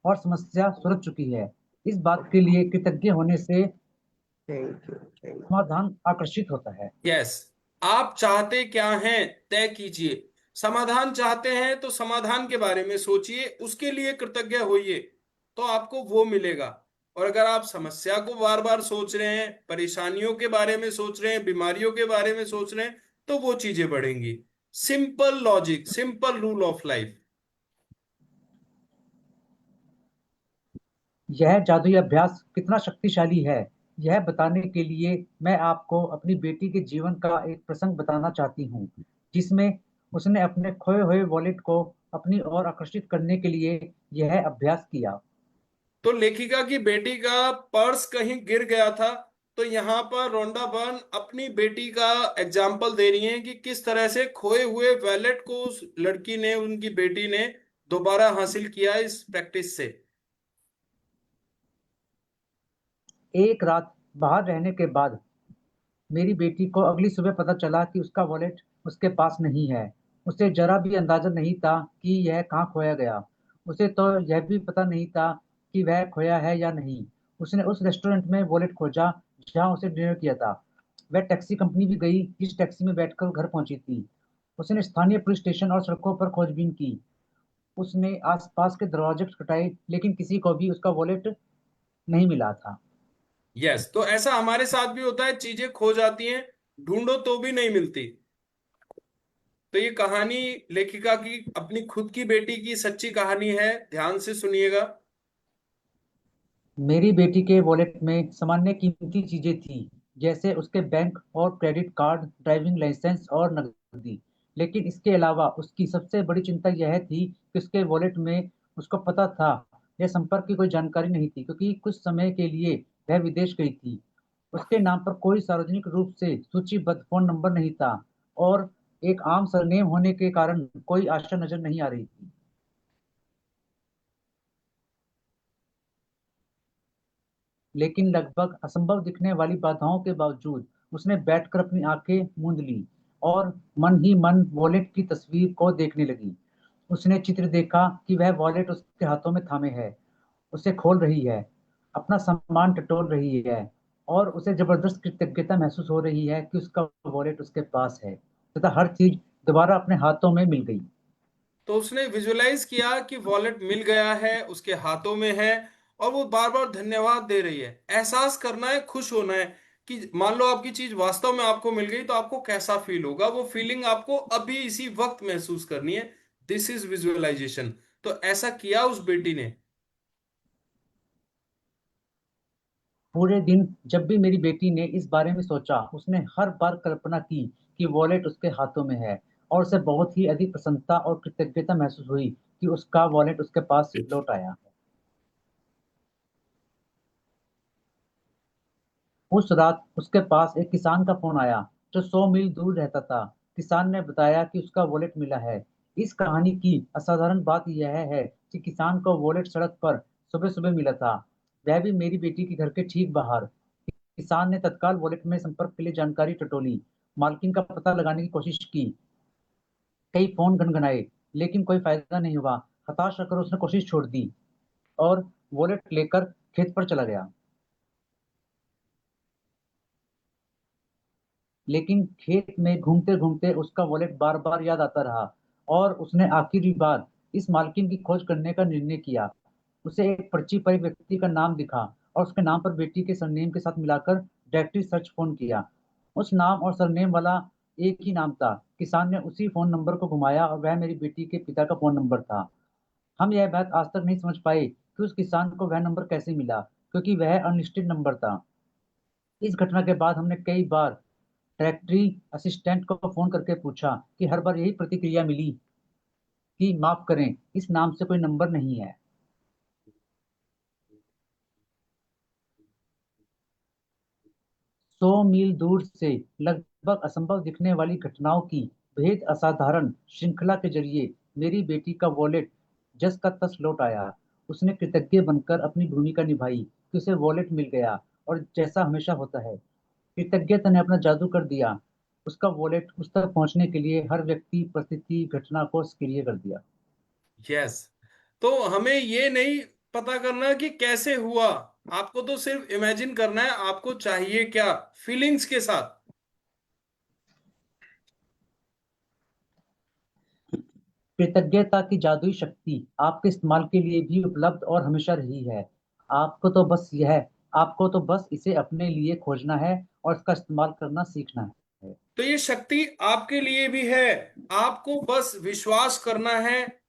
और समस्या सुलझ चुकी है। इस बात के लिए कृतज्ञ होने से थैंक यू, थैंक यू। समाधान आकर्षित होता है। यस। आप चाहते क्या हैं, तय कीजिए। समाधान चाहते हैं तो समाधान के बारे में सोचिए, उसके लिए कृतज्ञ होइए, तो आपको वो मिलेगा। और अगर आप समस्या को बार बार सोच रहे हैं, परेशानियों के बारे में सोच रहे हैं, बीमारियों के बारे में सोच रहे हैं, तो वो चीजें बढ़ेंगी। Simple logic, simple rule of life. यह जादुई अभ्यास कितना शक्तिशाली है, यह बताने के लिए मैं आपको अपनी बेटी के जीवन का एक प्रसंग बताना चाहती हूँ, जिसमें उसने अपने खोए हुए वॉलेट को अपनी ओर आकर्षित करने के लिए यह अभ्यास किया। तो लेखिका की बेटी का पर्स कहीं गिर गया था। तो यहाँ पर रोंडा बर्न अपनी बेटी का एग्जाम्पल दे रही हैं कि किस तरह से खोए हुए वैलेट को उस लड़की ने, उनकी बेटी ने दोबारा हासिल किया इस प्रैक्टिस से। एक रात बाहर रहने के बाद मेरी बेटी को अगली सुबह पता चला कि उसका वॉलेट उसके पास नहीं है। उसे जरा भी अंदाजा नहीं था कि यह कहाँ खोया गया। उसे तो यह भी पता नहीं था कि वह खोया है या नहीं। उसने उस रेस्टोरेंट में वॉलेट खोजा जहाँ उसे डिनर किया था। वह टैक्सी कंपनी भी गई जिस टैक्सी में बैठकर घर पहुंची थी। उसने स्थानीय पुलिस स्टेशन और सड़कों पर खोजबीन की। उसने आसपास के दरवाजे खटखटाए, लेकिन किसी को भी उसका वॉलेट नहीं मिला था। यस, तो ऐसा हमारे साथ भी होता है, चीजें खो जाती हैं, ढूंढो तो भी नहीं मिलती। तो ये कहानी लेखिका की अपनी खुद की बेटी की सच्ची कहानी है, ध्यान से सुनिएगा। मेरी बेटी के वॉलेट में सामान्य कीमती चीजें थी, जैसे उसके बैंक और क्रेडिट कार्ड, ड्राइविंग लाइसेंस और नकदी। लेकिन इसके अलावा उसकी सबसे बड़ी चिंता यह थी कि उसके वॉलेट में, उसको पता था, यह संपर्क की कोई जानकारी नहीं थी, क्योंकि कुछ समय के लिए वह विदेश गई थी। उसके नाम पर कोई सार्वजनिक रूप से सूचीबद्ध फोन नंबर नहीं था, और एक आम सरनेम होने के कारण कोई आशा नजर नहीं आ रही थी। लेकिन लगभग असंभव दिखने वाली बाधाओं के बावजूद उसने बैठकर अपनी आंखें मूंद ली और मन ही मन वॉलेट की तस्वीर को देखने लगी। उसने चित्र देखा कि वह वॉलेट उसके हाथों में थामे है, उसे खोल रही है, अपना सामान टटोल रही है और उसे जबरदस्त कृतज्ञता महसूस हो रही है कि उसका वॉलेट उसके पास है तथा हर चीज दोबारा अपने हाथों में मिल गई। तो उसने विजुअलाइज किया कि वॉलेट मिल गया है, उसके हाथों में है, और वो बार बार धन्यवाद दे रही है। एहसास करना है, खुश होना है कि मान लो आपकी चीज वास्तव में आपको मिल गई तो आपको कैसा फील होगा, वो फीलिंग आपको अभी इसी वक्त महसूस करनी है। This is visualisation. तो ऐसा किया उस बेटी ने। पूरे दिन जब भी मेरी बेटी ने इस बारे में सोचा, उसने हर बार कल्पना की कि वॉलेट उसके हाथों में है और उसे बहुत ही अधिक प्रसन्नता और कृतज्ञता महसूस हुई कि उसका वॉलेट उसके पास लौट आया है। उस रात उसके पास एक किसान का फोन आया जो 100 मील दूर रहता था। किसान ने बताया कि उसका वॉलेट मिला है। इस कहानी की असाधारण बात यह है कि किसान को वॉलेट सड़क पर सुबह सुबह मिला था, वह भी मेरी बेटी के घर के ठीक बाहर। किसान ने तत्काल वॉलेट में संपर्क के लिए जानकारी टटोली, मालकिन का पता लगाने की कोशिश की, कई फोन गनगनाए, लेकिन कोई फायदा नहीं हुआ। हताश होकर उसने कोशिश छोड़ दी और वॉलेट लेकर खेत पर चला गया। लेकिन खेत में घूमते घूमते उसका वॉलेट बार बार याद आता रहा और उसने आखिरी बार इस मालकिन की खोज करने का निर्णय किया। उसे एक पर्ची पर एक व्यक्ति का नाम दिखा और उसके नाम पर बेटी के सरनेम के साथ मिलाकर डायरेक्टरी सर्च फोन किया। उस नाम और सरनेम वाला एक ही नाम था। किसान ने उसी फोन नंबर को घुमाया और वह मेरी बेटी के पिता का फोन नंबर था। हम यह बात आज तक नहीं समझ पाए कि उस किसान को वह नंबर कैसे मिला, क्योंकि वह अनलिस्टेड नंबर था। इस घटना के बाद हमने कई बार डायरेक्टरी असिस्टेंट को फोन करके पूछा कि हर बार यही प्रतिक्रिया मिली कि माफ करें, इस नाम से कोई नंबर नहीं है। 100 मील दूर से लगभग असंभव दिखने वाली घटनाओं की भेद असाधारण श्रृंखला के जरिए मेरी बेटी का वॉलेट जस का तस लौट आया। उसने कृतज्ञ बनकर अपनी भूमिका निभाई कि उसे वॉलेट मिल गया, और जैसा हमेशा होता है, कृतज्ञता ने अपना जादू कर दिया। उसका वॉलेट उस तक पहुंचने के लिए हर व्यक्ति, परिस्थिति, घटना को सक्रिय कर दिया। यस। तो हमें ये नहीं पता करना कि कैसे हुआ, आपको तो सिर्फ इमेजिन करना है आपको चाहिए क्या, फीलिंग्स के साथ। कृतज्ञता की जादुई शक्ति आपके इस्तेमाल के लिए भी उपलब्ध और हमेशा रही है। आपको तो बस इसे अपने लिए खोजना है और इसका इस्तेमाल करना सीखना है। तो ये शक्ति आपके लिए भी है, आपको बस विश्वास करना है,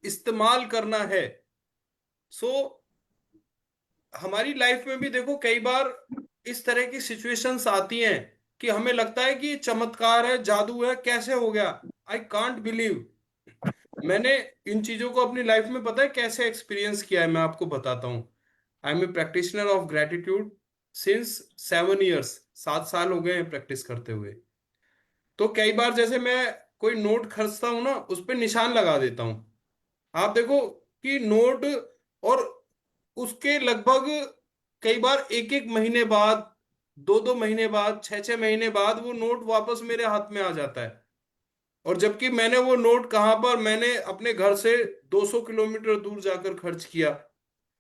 इस्तेमाल करना है। सो हमारी लाइफ में भी देखो कई बार इस तरह की सिचुएशंस आती हैं कि हमें लगता है कि ये चमत्कार है, जादू है, कैसे हो गया। I can't believe. मैंने इन चीजों को अपनी लाइफ में पता है कैसे एक्सपीरियंस किया है, मैं आपको बताता हूँ। I am a practitioner of gratitude since 7 years. 7 साल हो गए हैं प्रैक्टिस करते हुए। तो कई बार जैसे मैं कोई नोट खर्चता हूं ना, उस पर निशान लगा देता हूँ। आप देखो कि नोट, और उसके लगभग कई बार एक एक महीने बाद, 2 2 महीने बाद, 6 6 महीने बाद वो नोट वापस मेरे हाथ में आ जाता है। और जबकि मैंने वो नोट कहाँ पर, मैंने अपने घर से 200 किलोमीटर दूर जाकर खर्च किया,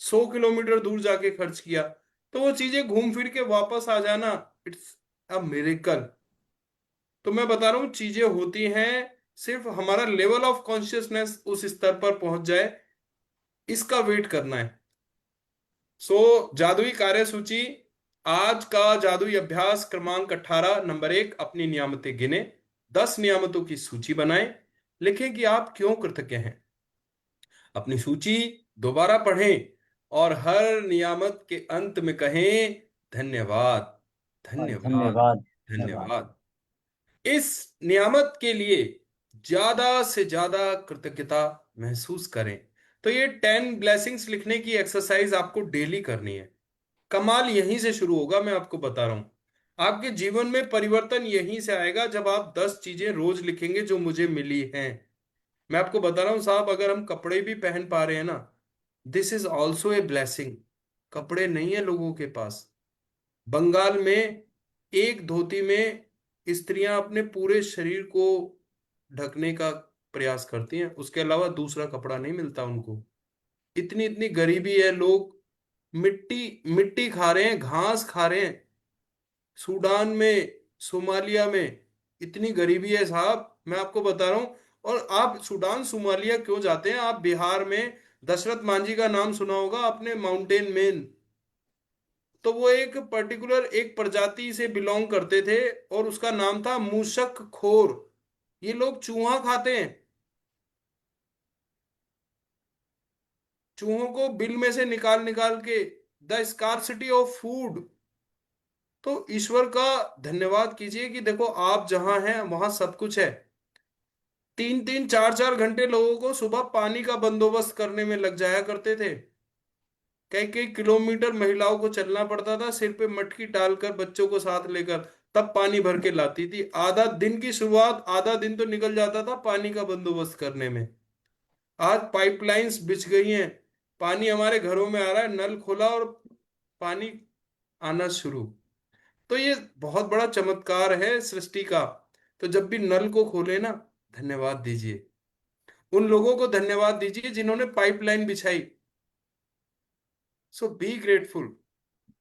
100 किलोमीटर दूर जाके खर्च किया। तो वो चीजें घूम फिर के वापस आ जाना, इट्स अ मिरेकल। तो मैं बता रहा हूँ चीजें होती हैं, सिर्फ हमारा लेवल ऑफ कॉन्शियसनेस उस स्तर पर पहुंच जाए, इसका वेट करना है। सो जादुई कार्य सूची। आज का जादुई अभ्यास क्रमांक 18, नंबर 1, अपनी नियामतें गिने। 10 नियामतों की सूची बनाएं। लिखें कि आप क्यों कृतज्ञ हैं। अपनी सूची दोबारा पढ़ें और हर नियामत के अंत में कहें धन्यवाद, धन्यवाद, धन्यवाद। धन्यवाद। धन्यवाद। इस नियामत के लिए ज्यादा से ज्यादा कृतज्ञता महसूस करें। तो ये 10 ब्लेसिंग्स लिखने की एक्सरसाइज आपको डेली करनी है। कमाल यहीं से शुरू होगा, मैं आपको बता रहा हूं। आपके जीवन में परिवर्तन यहीं से आएगा जब आप 10 चीजें रोज लिखेंगे जो मुझे मिली हैं। मैं आपको बता रहा हूं साहब, अगर हम कपड़े भी पहन पा रहे हैं ना, this is also a blessing. कपड़े नहीं है लोगों के पास। बंगाल में एक धोती में स्त्रियां अपने पूरे शरीर को ढकने का प्रयास करती हैं, उसके अलावा दूसरा कपड़ा नहीं मिलता उनको। इतनी इतनी गरीबी है, लोग मिट्टी मिट्टी खा रहे हैं, घास खा रहे हैं। सूडान में, सोमालिया में इतनी गरीबी है साहब, मैं आपको बता रहा हूं। और आप सूडान सोमालिया क्यों जाते हैं? आप बिहार में दशरथ मांझी का नाम सुना होगा आपने, माउंटेन मैन। तो वो एक पर्टिकुलर एक प्रजाति से बिलोंग करते थे और उसका नाम था मूसक खोर। ये लोग चूहा खाते हैं, चूहों को बिल में से निकाल निकाल के। The scarcity of food. तो ईश्वर का धन्यवाद कीजिए कि देखो आप जहां हैं वहां सब कुछ है। 3 3 4 4 घंटे लोगों को सुबह पानी का बंदोबस्त करने में लग जाया करते थे। कई कई किलोमीटर महिलाओं को चलना पड़ता था, सिर पे मटकी डालकर बच्चों को साथ लेकर, तब पानी भर के लाती थी। आधा दिन की शुरुआत, आधा दिन तो निकल जाता था पानी का बंदोबस्त करने में। आज पाइपलाइंस बिछ गई हैं, पानी हमारे घरों में आ रहा है, नल खोला और पानी आना शुरू। तो ये बहुत बड़ा चमत्कार है सृष्टि का। तो जब भी नल को खोले ना, धन्यवाद दीजिए, उन लोगों को धन्यवाद दीजिए जिन्होंने पाइपलाइन बिछाई। सो बी ग्रेटफुल।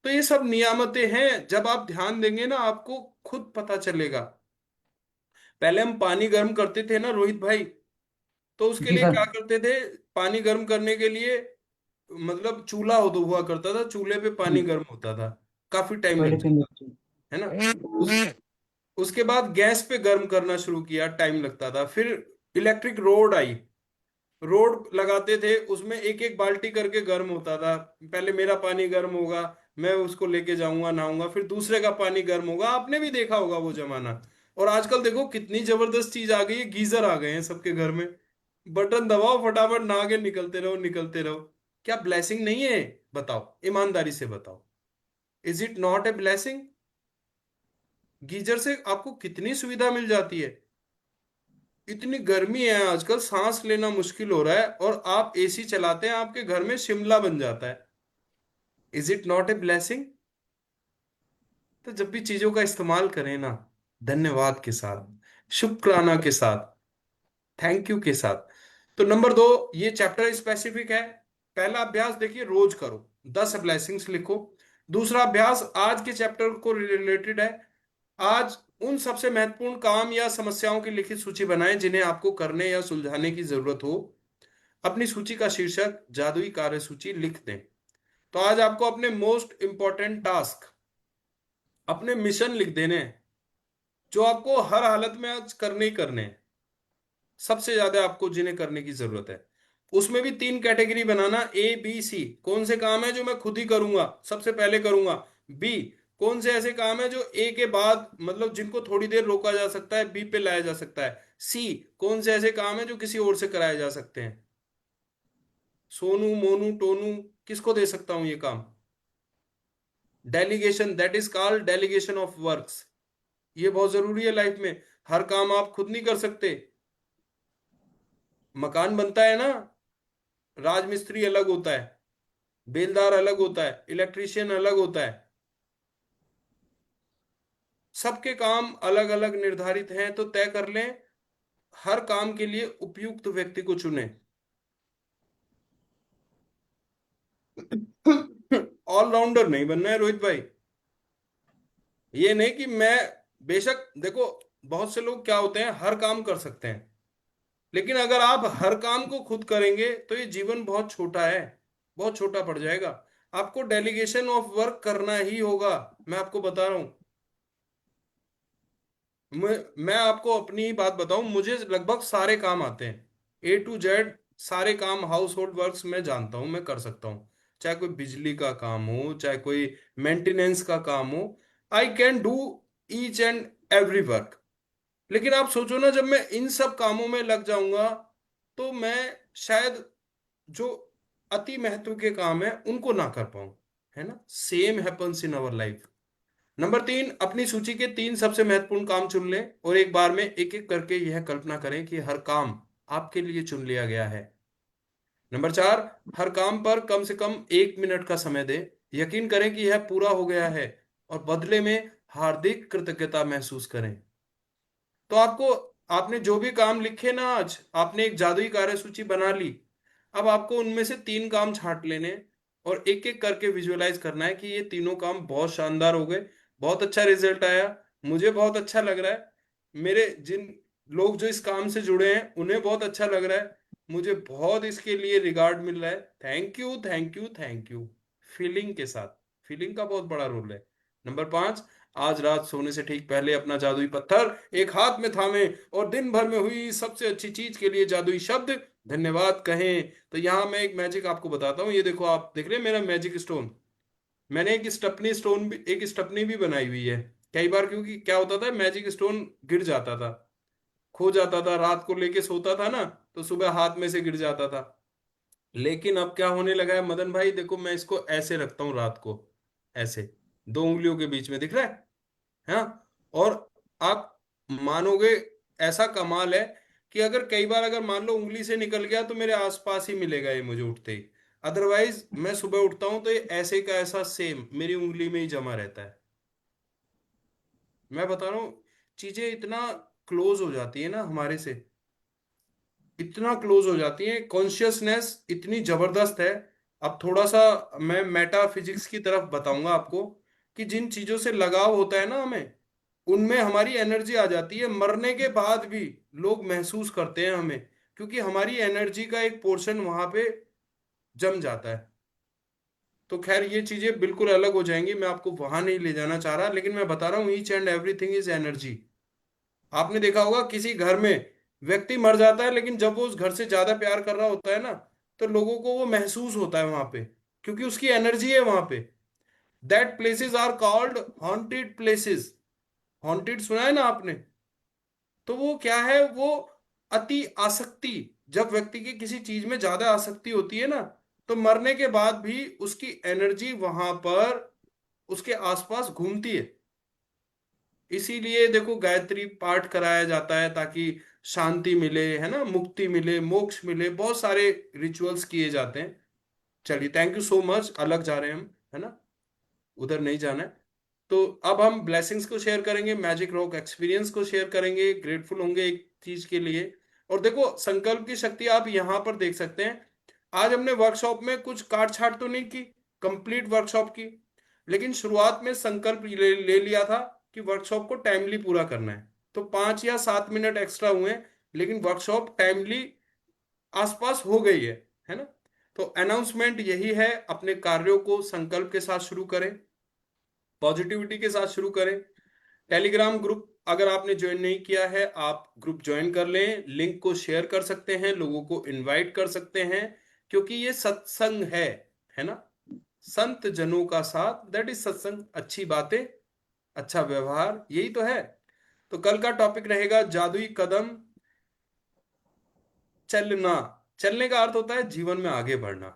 तो ये सब नियामतें हैं, जब आप ध्यान देंगे ना आपको खुद पता चलेगा। पहले हम पानी गर्म करते थे ना रोहित भाई, तो उसके जी लिए सर। क्या करते थे? पानी गर्म करने के लिए मतलब चूल्हा हो हुआ करता था, चूल्हे पे पानी जी, गर्म होता था, काफी टाइम लग टॉयलेट में। जाता है ना। उसके बाद गैस पे गर्म करना शुरू किया, टाइम लगता था। फिर इलेक्ट्रिक रोड आई, रोड लगाते थे, उसमें एक एक बाल्टी करके गर्म होता था। पहले मेरा पानी गर्म होगा, मैं उसको लेके जाऊंगा, नहाऊंगा, फिर दूसरे का पानी गर्म होगा। आपने भी देखा होगा वो जमाना। और आजकल देखो कितनी जबरदस्त चीज आ गई है, गीजर आ गए हैं सबके घर में। बटन दबाओ, फटाफट नहा के निकलते रहो निकलते रहो। क्या ब्लेसिंग नहीं है? बताओ, ईमानदारी से बताओ, is it not a blessing? Geyser से आपको कितनी सुविधा मिल जाती है। इतनी गर्मी है आजकल, सांस लेना मुश्किल हो रहा है, और आप एसी चलाते हैं, आपके घर में शिमला बन जाता है। Is it not a blessing? तो जब भी चीजों का इस्तेमाल करें ना, धन्यवाद के साथ, शुक्राना के साथ, थैंक यू के साथ। तो नंबर 2, ये चैप्टर स्पेसिफिक है। पहला अभ्यास देखिए, रोज करो, 10 ब्लेसिंग्स लिखो। दूसरा अभ्यास आज के चैप्टर को रिलेटेड है। आज उन सबसे महत्वपूर्ण काम या समस्याओं की लिखित सूची बनाएं जिन्हें आपको करने या सुलझाने की जरूरत हो। अपनी सूची का शीर्षक जादुई कार्य सूची लिख दें। तो आज आपको अपने मोस्ट इंपॉर्टेंट टास्क, अपने मिशन लिख देने हैं, जो आपको हर हालत में आज करने ही करने हैं। सबसे ज्यादा आपको जिन्हें करने की जरूरत है। उसमें भी 3 category banana, A B C. कौन से काम है जो मैं खुद ही करूंगा, सबसे पहले करूंगा। बी, कौन से ऐसे काम है जो ए के बाद, मतलब जिनको थोड़ी देर रोका जा सकता है, बी पे लाया जा सकता है। सी, कौन से ऐसे काम है जो किसी और से कराए जा सकते हैं। सोनू मोनू टोनू, किसको दे सकता हूं ये काम? Delegation, that is called delegation of works. ये बहुत जरूरी है लाइफ में। हर काम आप खुद नहीं कर सकते। मकान बनता है ना, राजमिस्त्री अलग होता है, बेलदार अलग होता है, इलेक्ट्रीशियन अलग होता है। सबके काम अलग अलग निर्धारित हैं, तो तय कर लें, हर काम के लिए उपयुक्त व्यक्ति को चुनें। ऑलराउंडर नहीं बनना है रोहित भाई। ये नहीं कि मैं, बेशक देखो, बहुत से लोग क्या होते हैं, हर काम कर सकते हैं, लेकिन अगर आप हर काम को खुद करेंगे तो ये जीवन बहुत छोटा है, बहुत छोटा पड़ जाएगा। आपको डेलीगेशन ऑफ वर्क करना ही होगा, मैं आपको बता रहा हूं। मैं आपको अपनी ही बात बताऊं, मुझे लगभग सारे काम आते हैं, ए टू जेड सारे काम, हाउस होल्ड वर्क्स मैं जानता हूं, मैं कर सकता हूं। चाहे कोई बिजली का काम हो, चाहे कोई मेंटेनेंस का काम हो, I can do each and every work. लेकिन आप सोचो ना, जब मैं इन सब कामों में लग जाऊंगा तो मैं शायद जो अति महत्व के काम है उनको ना कर पाऊं, है ना। Same happens in our life. Number 3, अपनी सूची के 3 सबसे महत्वपूर्ण काम चुन लें और एक बार में एक एक करके यह कल्पना करें कि हर काम आपके लिए चुन लिया गया है। नंबर 4, हर काम पर कम से कम 1 मिनट का समय दें। यकीन करें कि यह पूरा हो गया है और बदले में हार्दिक कृतज्ञता महसूस करें। तो आपको आपने जो भी काम लिखे ना, आज आपने एक जादुई कार्यसूची बना ली। अब आपको उनमें से 3 काम छांट लेने हैं और एक एक करके विजुअलाइज करना है कि ये तीनों काम बहुत शानदार हो गए, बहुत अच्छा रिजल्ट आया, मुझे बहुत अच्छा लग रहा है, मेरे जिन लोग जो इस काम से जुड़े हैं उन्हें बहुत अच्छा लग रहा है, मुझे बहुत इसके लिए रिगार्ड मिल रहा है, thank you thank you thank you. Feeling के साथ, फीलिंग का बहुत बड़ा रोल है। नंबर 5, आज रात सोने से ठीक पहले अपना जादुई पत्थर एक हाथ में थामे और दिन भर में हुई सबसे अच्छी चीज के लिए जादुई शब्द धन्यवाद कहें। तो यहाँ मैं एक मैजिक आपको बताता हूँ, ये देखो, आप देख रहे हैं मेरा मैजिक स्टोन। मैंने एक स्टपनी भी बनाई हुई है। कई बार क्योंकि क्या होता था, मैजिक स्टोन गिर जाता था, खो जाता था, रात को लेके सोता था ना, तो सुबह हाथ में से गिर जाता था। लेकिन अब क्या होने लगा है मदन भाई, देखो मैं इसको ऐसे रखता हूँ रात को, ऐसे 2 उंगलियों के बीच में, दिख रहा है? हाँ। और आप मानोगे, ऐसा कमाल है कि अगर कई बार अगर मान लो उंगली से निकल गया तो मेरे आसपास ही मिलेगा ये मुझे उठते ही। अदरवाइज मैं सुबह उठता हूं तो ये ऐसे का ऐसा सेम मेरी उंगली में ही जमा रहता है। मैं बता रहा हूँ, चीजें इतना क्लोज हो जाती है ना हमारे से, इतना क्लोज हो जाती है, कॉन्शियसनेस इतनी जबरदस्त है। अब थोड़ा सा मैं मेटाफिजिक्स की तरफ बताऊंगा आपको कि जिन चीजों से लगाव होता है ना हमें, उनमें हमारी एनर्जी आ जाती है, मरने के बाद भी लोग महसूस करते हैं हमें, क्योंकि हमारी एनर्जी का एक पोर्शन वहां पे जम जाता है। तो खैर ये चीजें बिल्कुल अलग हो जाएंगी, मैं आपको वहां नहीं ले जाना चाह रहा, लेकिन मैं बता रहा हूँ each and everything is energy. आपने देखा होगा किसी घर में व्यक्ति मर जाता है, लेकिन जब वो उस घर से ज्यादा प्यार कर रहा होता है ना, तो लोगों को वो महसूस होता है वहां पे, क्योंकि उसकी एनर्जी है वहां पे। That places are called haunted places. Haunted सुना है ना आपने? तो वो क्या है, वो अति आसक्ति, जब व्यक्ति की किसी चीज में ज्यादा आसक्ति होती है ना, तो मरने के बाद भी उसकी एनर्जी वहां पर उसके आसपास घूमती है। इसीलिए देखो गायत्री पाठ कराया जाता है ताकि शांति मिले, है ना, मुक्ति मिले, मोक्ष मिले, बहुत सारे रिचुअल्स किए जाते हैं। चलिए, थैंक यू सो मच। अलग जा रहे हैं हम, है ना, उधर नहीं जाना है। तो अब हम ब्लेसिंग्स को शेयर करेंगे, मैजिक रॉक एक्सपीरियंस को शेयर करेंगे, ग्रेटफुल होंगे एक चीज के लिए। और देखो संकल्प की शक्ति आप यहाँ पर देख सकते हैं। आज हमने वर्कशॉप में कुछ काट छाट तो नहीं की, कंप्लीट वर्कशॉप की, लेकिन शुरुआत में संकल्प ले लिया था कि वर्कशॉप को टाइमली पूरा करना है। तो 5 या 7 मिनट एक्स्ट्रा हुए, लेकिन वर्कशॉप टाइमली आसपास हो गई है ना। तो अनाउंसमेंट यही है, अपने कार्यों को संकल्प के साथ शुरू करें, पॉजिटिविटी के साथ शुरू करें। टेलीग्राम ग्रुप अगर आपने ज्वाइन नहीं किया है, आप ग्रुप ज्वाइन कर लें, लिंक को शेयर कर सकते हैं, लोगों को इनवाइट कर सकते हैं, क्योंकि ये सत्संग है ना, संत जनों का साथ, दैट इज सत्संग। अच्छी बातें, अच्छा व्यवहार, यही तो है। तो कल का टॉपिक रहेगा जादुई कदम चलना। चलने का अर्थ होता है जीवन में आगे बढ़ना।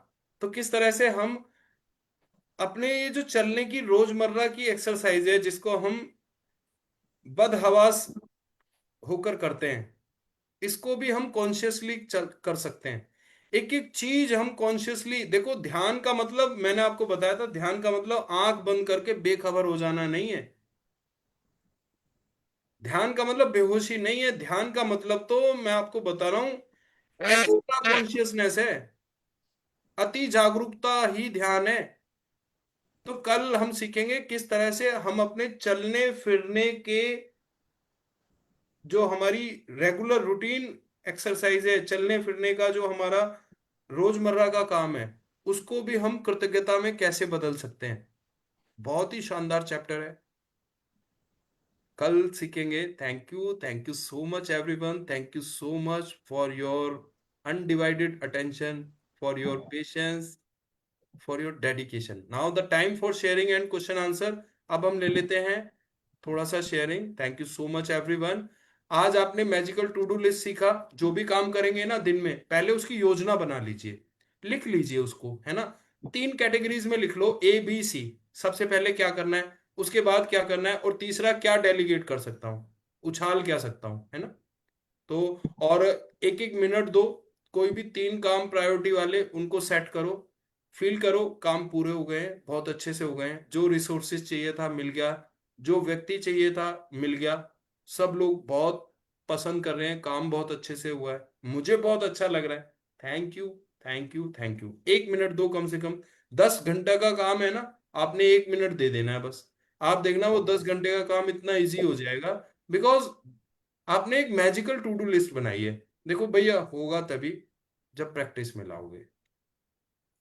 तो किस तरह से हम अपने ये जो चलने की रोजमर्रा की एक्सरसाइज है, जिसको हम बदहवास होकर करते हैं, इसको भी हम कॉन्शियसली चल कर सकते हैं। एक एक चीज हम कॉन्शियसली देखो। ध्यान का मतलब मैंने आपको बताया था, ध्यान का मतलब आंख बंद करके बेखबर हो जाना नहीं है। ध्यान का मतलब बेहोशी नहीं है। ध्यान का मतलब तो मैं आपको बता रहा हूं, एक्स्ट्रा कॉन्शियसनेस है, अति जागरूकता ही ध्यान है। तो कल हम सीखेंगे किस तरह से हम अपने चलने फिरने के, जो हमारी रेगुलर रूटीन एक्सरसाइज है, चलने फिरने का जो हमारा रोजमर्रा का काम है, उसको भी हम कृतज्ञता में कैसे बदल सकते हैं। बहुत ही शानदार चैप्टर है, कल सीखेंगे। Thank you so much everyone, thank you so much for your undivided attention, for your patience, for your dedication. Now the time for sharing and question answer. अब हम ले लेते हैं थोड़ा सा sharing. Thank you so much everyone. आज आपने magical to do list सीखा। जो भी काम करेंगे ना दिन में, पहले उसकी योजना बना लीजिए, लिख लीजिए उसको, है ना। 3 कैटेगरीज में लिख लो, ABC। सबसे पहले क्या करना है, उसके बाद क्या करना है, और तीसरा क्या डेलीगेट कर सकता हूँ, उछाल क्या सकता हूँ, है ना। तो और एक एक मिनट दो, कोई भी 3 काम प्रायोरिटी वाले उनको सेट करो, फील करो काम पूरे हो गए हैं, बहुत अच्छे से हो गए हैं, जो रिसोर्सेज चाहिए था मिल गया, जो व्यक्ति चाहिए था मिल गया, सब लोग बहुत पसंद कर रहे हैं, काम बहुत अच्छे से हुआ है, मुझे बहुत अच्छा लग रहा है। Thank you, thank you, thank you. 1 minute दो कम से कम। 10 घंटे का काम है ना, आपने 1 मिनट दे देना है बस। आप देखना वो 10 घंटे का काम इतना इजी हो जाएगा, बिकॉज आपने एक मैजिकल टू डू लिस्ट बनाई है। देखो भैया, होगा तभी जब प्रैक्टिस में लाओगे।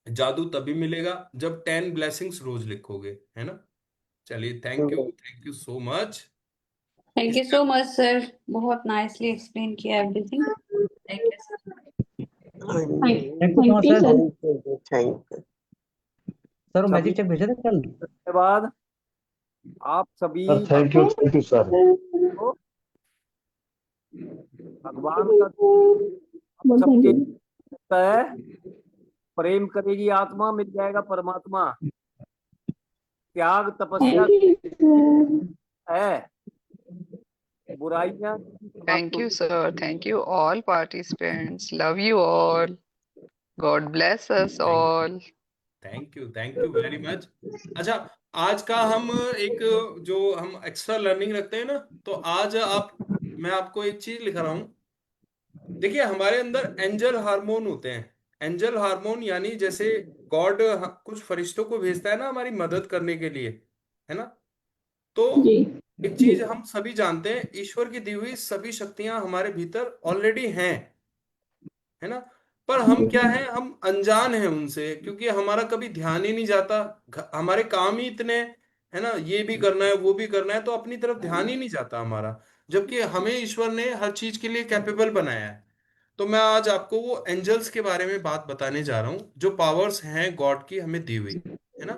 जादू तभी मिलेगा जब 10 ब्लेसिंग्स रोज लिखोगे, है ना। चलिए, thank you so much. Thank you इसका सो मच सर, बहुत नाइसली एक्सप्लेन किया एवरीथिंग। Thank you sir. हाँ थैंक जी, you so much sir. Thank you, thank you. Sir वो सभी मैजिक चेक भेजा था कल। के बाद आप सभी सर थैंक यू सर। को भगवान का आप सबके होता है, प्रेम करेगी आत्मा, मिल जाएगा परमात्मा। त्याग तपस्या है, बुराइयां समाप्त Thank you, होगी। sir. Thank you, all participants. Love you all. God bless us thank all. Thank you very much. अच्छा, आज का हम एक, जो हम एक्स्ट्रा लर्निंग रखते हैं ना, तो आज आप, मैं आपको एक चीज लिखा रहा हूँ। देखिए, हमारे अंदर एंजल हार्मोन होते हैं। एंजल हार्मोन यानी जैसे गॉड कुछ फरिश्तों को भेजता है ना हमारी मदद करने के लिए, है ना। तो एक चीज हम सभी जानते हैं, ईश्वर की दी हुई सभी शक्तियां हमारे भीतर ऑलरेडी हैं, है ना। पर हम क्या है, हम अनजान हैं उनसे, क्योंकि हमारा कभी ध्यान ही नहीं जाता। हमारे काम ही इतने, है ना, ये भी करना है वो भी करना है, तो अपनी तरफ ध्यान ही नहीं जाता हमारा। जबकि हमें ईश्वर ने हर चीज के लिए कैपेबल बनाया है। तो मैं आज आपको वो एंजल्स के बारे में बात बताने जा रहा हूँ, जो पावर्स हैं गॉड की हमें दी हुई, है ना।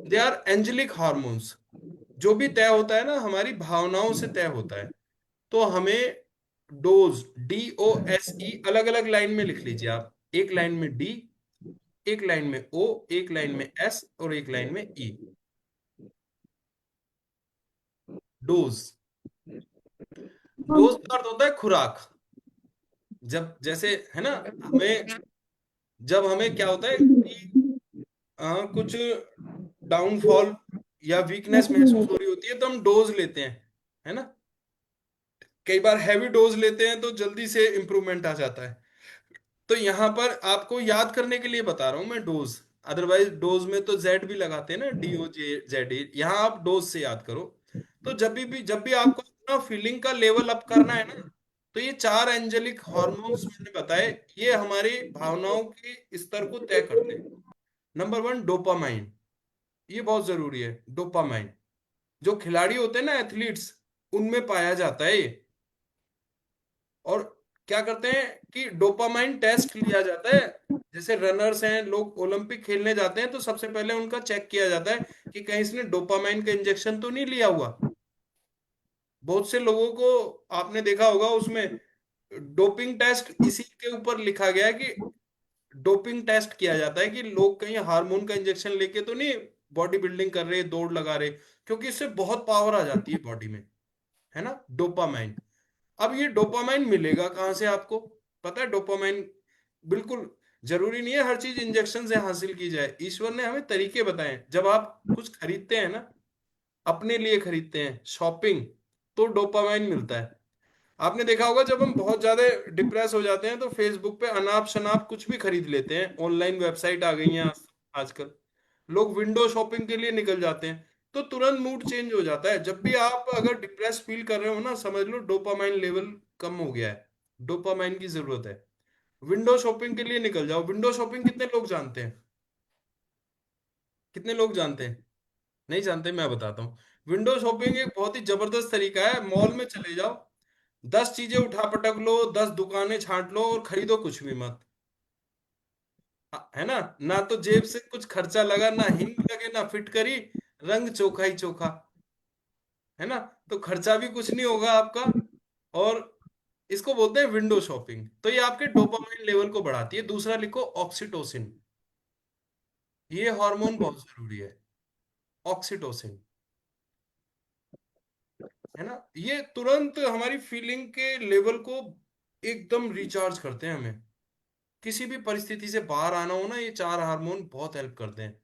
They are angelic hormones. जो भी तय होता है ना, हमारी भावनाओं से तय होता है। तो हमें डोज, DOSE, अलग अलग लाइन में लिख लीजिए आप। एक लाइन में डी, एक लाइन में ओ, एक लाइन में एस, और एक लाइन में ई। डोज, डोज का अर्थ होता है खुराक। जब जैसे, है ना, हमें, जब हमें क्या होता है कि कुछ डाउनफॉल या वीकनेस महसूस हो रही होती है, तो हम डोज लेते हैं, है ना। कई बार हैवी डोज लेते हैं तो जल्दी से इंप्रूवमेंट आ जाता है। तो यहाँ पर आपको याद करने के लिए बता रहा हूं मैं डोज। अदरवाइज डोज में तो जेड भी लगाते हैं ना, DOJZE, यहाँ आप डोज से याद करो। तो जब भी आपको अपना फीलिंग का लेवल अप करना है ना, तो ये 4 एंजेलिक हॉर्मोन्स मैंने बताए, ये हमारी भावनाओं के स्तर को तय करते हैं। Number 1, dopamine. ये बहुत जरूरी है, डोपामाइन। जो खिलाड़ी होते हैं ना, एथलीट्स, उनमें पाया जाता है ये। और क्या करते हैं कि डोपामाइन टेस्ट लिया जाता है। जैसे रनर्स हैं, लोग ओलंपिक खेलने जाते हैं, तो सबसे पहले उनका चेक किया जाता है कि कहीं इसने डोपामाइन का इंजेक्शन तो नहीं लिया हुआ। बहुत से लोगों को आपने देखा होगा उसमें डोपिंग टेस्ट, इसी के ऊपर लिखा गया है कि डोपिंग टेस्ट किया जाता है कि लोग कहीं हार्मोन का इंजेक्शन लेके तो नहीं बॉडी बिल्डिंग कर रहे, दौड़ लगा रहे, क्योंकि इससे बहुत पावर आ जाती है बॉडी में, है ना, डोपामाइन। अब ये डोपामाइन मिलेगा कहाँ से आपको, पता है डोपामाइन? बिल्कुल जरूरी नहीं है हर चीज इंजेक्शन से हासिल की जाए। ईश्वर ने हमें तरीके बताए हैं। जब आप कुछ खरीदते हैं ना, अपने लिए खरीदते हैं, शॉपिंग, तो डोपामाइन मिलता है। आपने देखा होगा जब हम बहुत ज्यादा डिप्रेस हो जाते हैं, तो फेसबुक पे अनाप शनाप कुछ भी खरीद लेते हैं। ऑनलाइन वेबसाइट आ गई हैं आजकल। लोग विंडो शॉपिंग के लिए निकल जाते हैं, तो तुरंत मूड चेंज हो जाता है। जब भी आप अगर डिप्रेस फील कर रहे हो ना, समझ लो डोपामाइन लेवल कम हो गया है, डोपामाइन की जरूरत है। विंडो शॉपिंग के लिए निकल जाओ। विंडो शॉपिंग कितने लोग जानते हैं? कितने लोग जानते हैं? नहीं जानते? मैं बताता हूँ। विंडो शॉपिंग एक बहुत ही जबरदस्त तरीका है। मॉल में चले जाओ, 10 चीजें उठा पटक लो, 10 दुकानें छांट लो, और खरीदो कुछ भी मत। है ना। ना तो जेब से कुछ खर्चा लगा, ना हिंग लगे, ना फिटकरी, रंग चोखा ही चोखा, है ना। तो खर्चा भी कुछ नहीं होगा आपका। और इसको बोलते हैं विंडो शॉपिंग। तो ये आपके डोपामाइन लेवल को बढ़ाती है। दूसरा लिखो, ऑक्सीटोसिन। ये हार्मोन बहुत जरूरी है, ऑक्सीटोसिन, है ना। ये तुरंत हमारी फीलिंग के लेवल को एकदम रिचार्ज करते हैं हमें। किसी भी परिस्थिति से बाहर आना हो ना, ये 4 हार्मोन बहुत हेल्प करते हैं।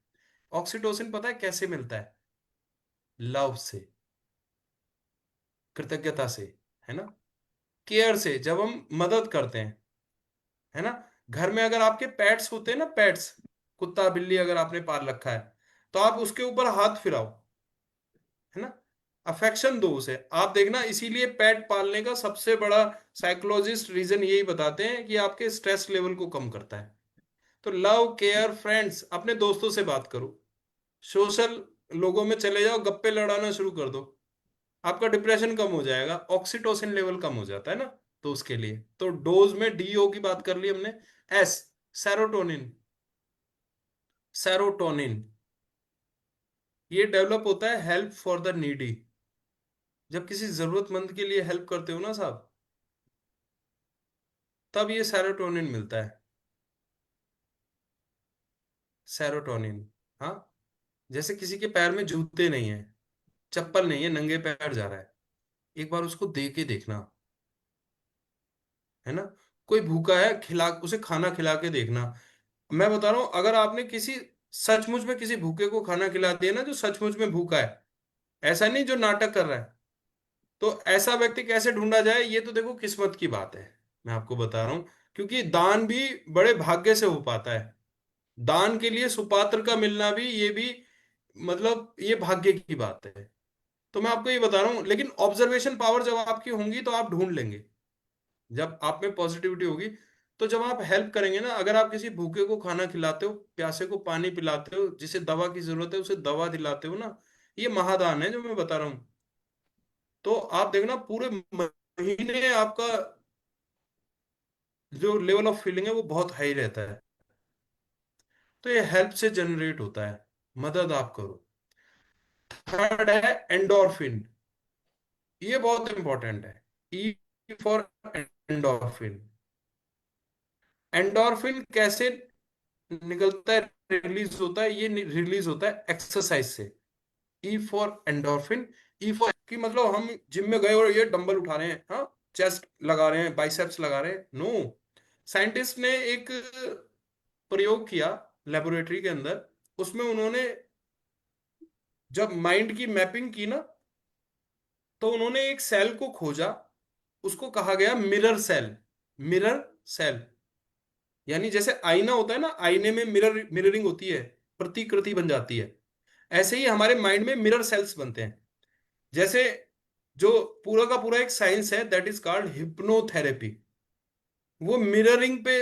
ऑक्सीटोसिन पता है कैसे मिलता है? लव से, कृतज्ञता से, है ना। केयर से, जब हम मदद करते हैं, है ना। घर में अगर आपके पेट्स होते हैं ना, पेट्स, कुत्ता बिल्ली अगर आपने पाल रखा है, तो आप उसके ऊपर हाथ फिराओ, है ना, अफेक्शन दो उसे। आप देखना, इसीलिए पेट पालने का सबसे बड़ा साइकोलॉजिस्ट रीजन यही बताते हैं कि आपके स्ट्रेस लेवल को कम करता है। तो लव केयर फ्रेंड्स, अपने दोस्तों से बात करो, सोशल लोगों में चले जाओ, गप्पे लड़ाना शुरू कर दो, आपका डिप्रेशन कम हो जाएगा, ऑक्सीटोसिन लेवल कम हो जाता है ना। तो उसके लिए तो डोज में डीओ की बात कर ली हमने। S, serotonin. सेरोटोनिन ये डेवलप होता है हेल्प फॉर द नीडी। जब किसी जरूरतमंद के लिए हेल्प करते हो ना साहब, तब ये सेरोटोनिन मिलता है। सेरोटोनिन, हाँ। जैसे किसी के पैर में जूते नहीं है, चप्पल नहीं है, नंगे पैर जा रहा है, एक बार उसको दे के देखना, है ना। कोई भूखा है, खिला उसे खाना खिला के देखना। मैं बता रहा हूं, अगर आपने किसी सचमुच में किसी भूखे को खाना खिला दिया ना, जो सचमुच में भूखा है, ऐसा नहीं जो नाटक कर रहा है, तो ऐसा व्यक्ति कैसे ढूंढा जाए, ये तो देखो किस्मत की बात है। मैं आपको बता रहा हूं, क्योंकि दान भी बड़े भाग्य से हो पाता है। दान के लिए सुपात्र का मिलना भी, ये भी मतलब ये भाग्य की बात है। तो मैं आपको ये बता रहा हूँ, लेकिन ऑब्जर्वेशन पावर जब आपकी होंगी तो आप ढूंढ लेंगे। जब आप में पॉजिटिविटी होगी, तो जब आप हेल्प करेंगे ना, अगर आप किसी भूखे को खाना खिलाते हो, प्यासे को पानी पिलाते हो, जिसे दवा की जरूरत है उसे दवा दिलाते हो ना, ये महादान है जो मैं बता रहा हूँ। तो आप देखना, पूरे महीने आपका जो लेवल ऑफ फीलिंग है वो बहुत हाई रहता है। तो ये हेल्प से जनरेट होता है, मदद आप करो। थर्ड है एंडोर्फिन, ये बहुत इंपॉर्टेंट है। E for endorphin. एंडोर्फिन कैसे निकलता है, रिलीज होता है, ये रिलीज होता है एक्सरसाइज से। E for endorphin. E for कि मतलब हम जिम में गए और ये डंबल उठा रहे हैं, हाँ, चेस्ट लगा रहे हैं, बाइसेप्स लगा रहे हैं, नो। साइंटिस्ट ने एक प्रयोग किया लेबोरेटरी के अंदर, उसमें उन्होंने जब माइंड की मैपिंग की ना, तो उन्होंने एक सेल को खोजा, उसको कहा गया मिरर सेल। मिरर सेल यानी जैसे आईना होता है ना, आईने में मिररिंग होती है, प्रतिकृति बन जाती है। ऐसे ही हमारे माइंड में मिरर सेल्स बनते हैं। जैसे जो पूरा का पूरा एक साइंस है, दैट इज कॉल्ड हिप्नोथेरेपी, वो मिररिंग पे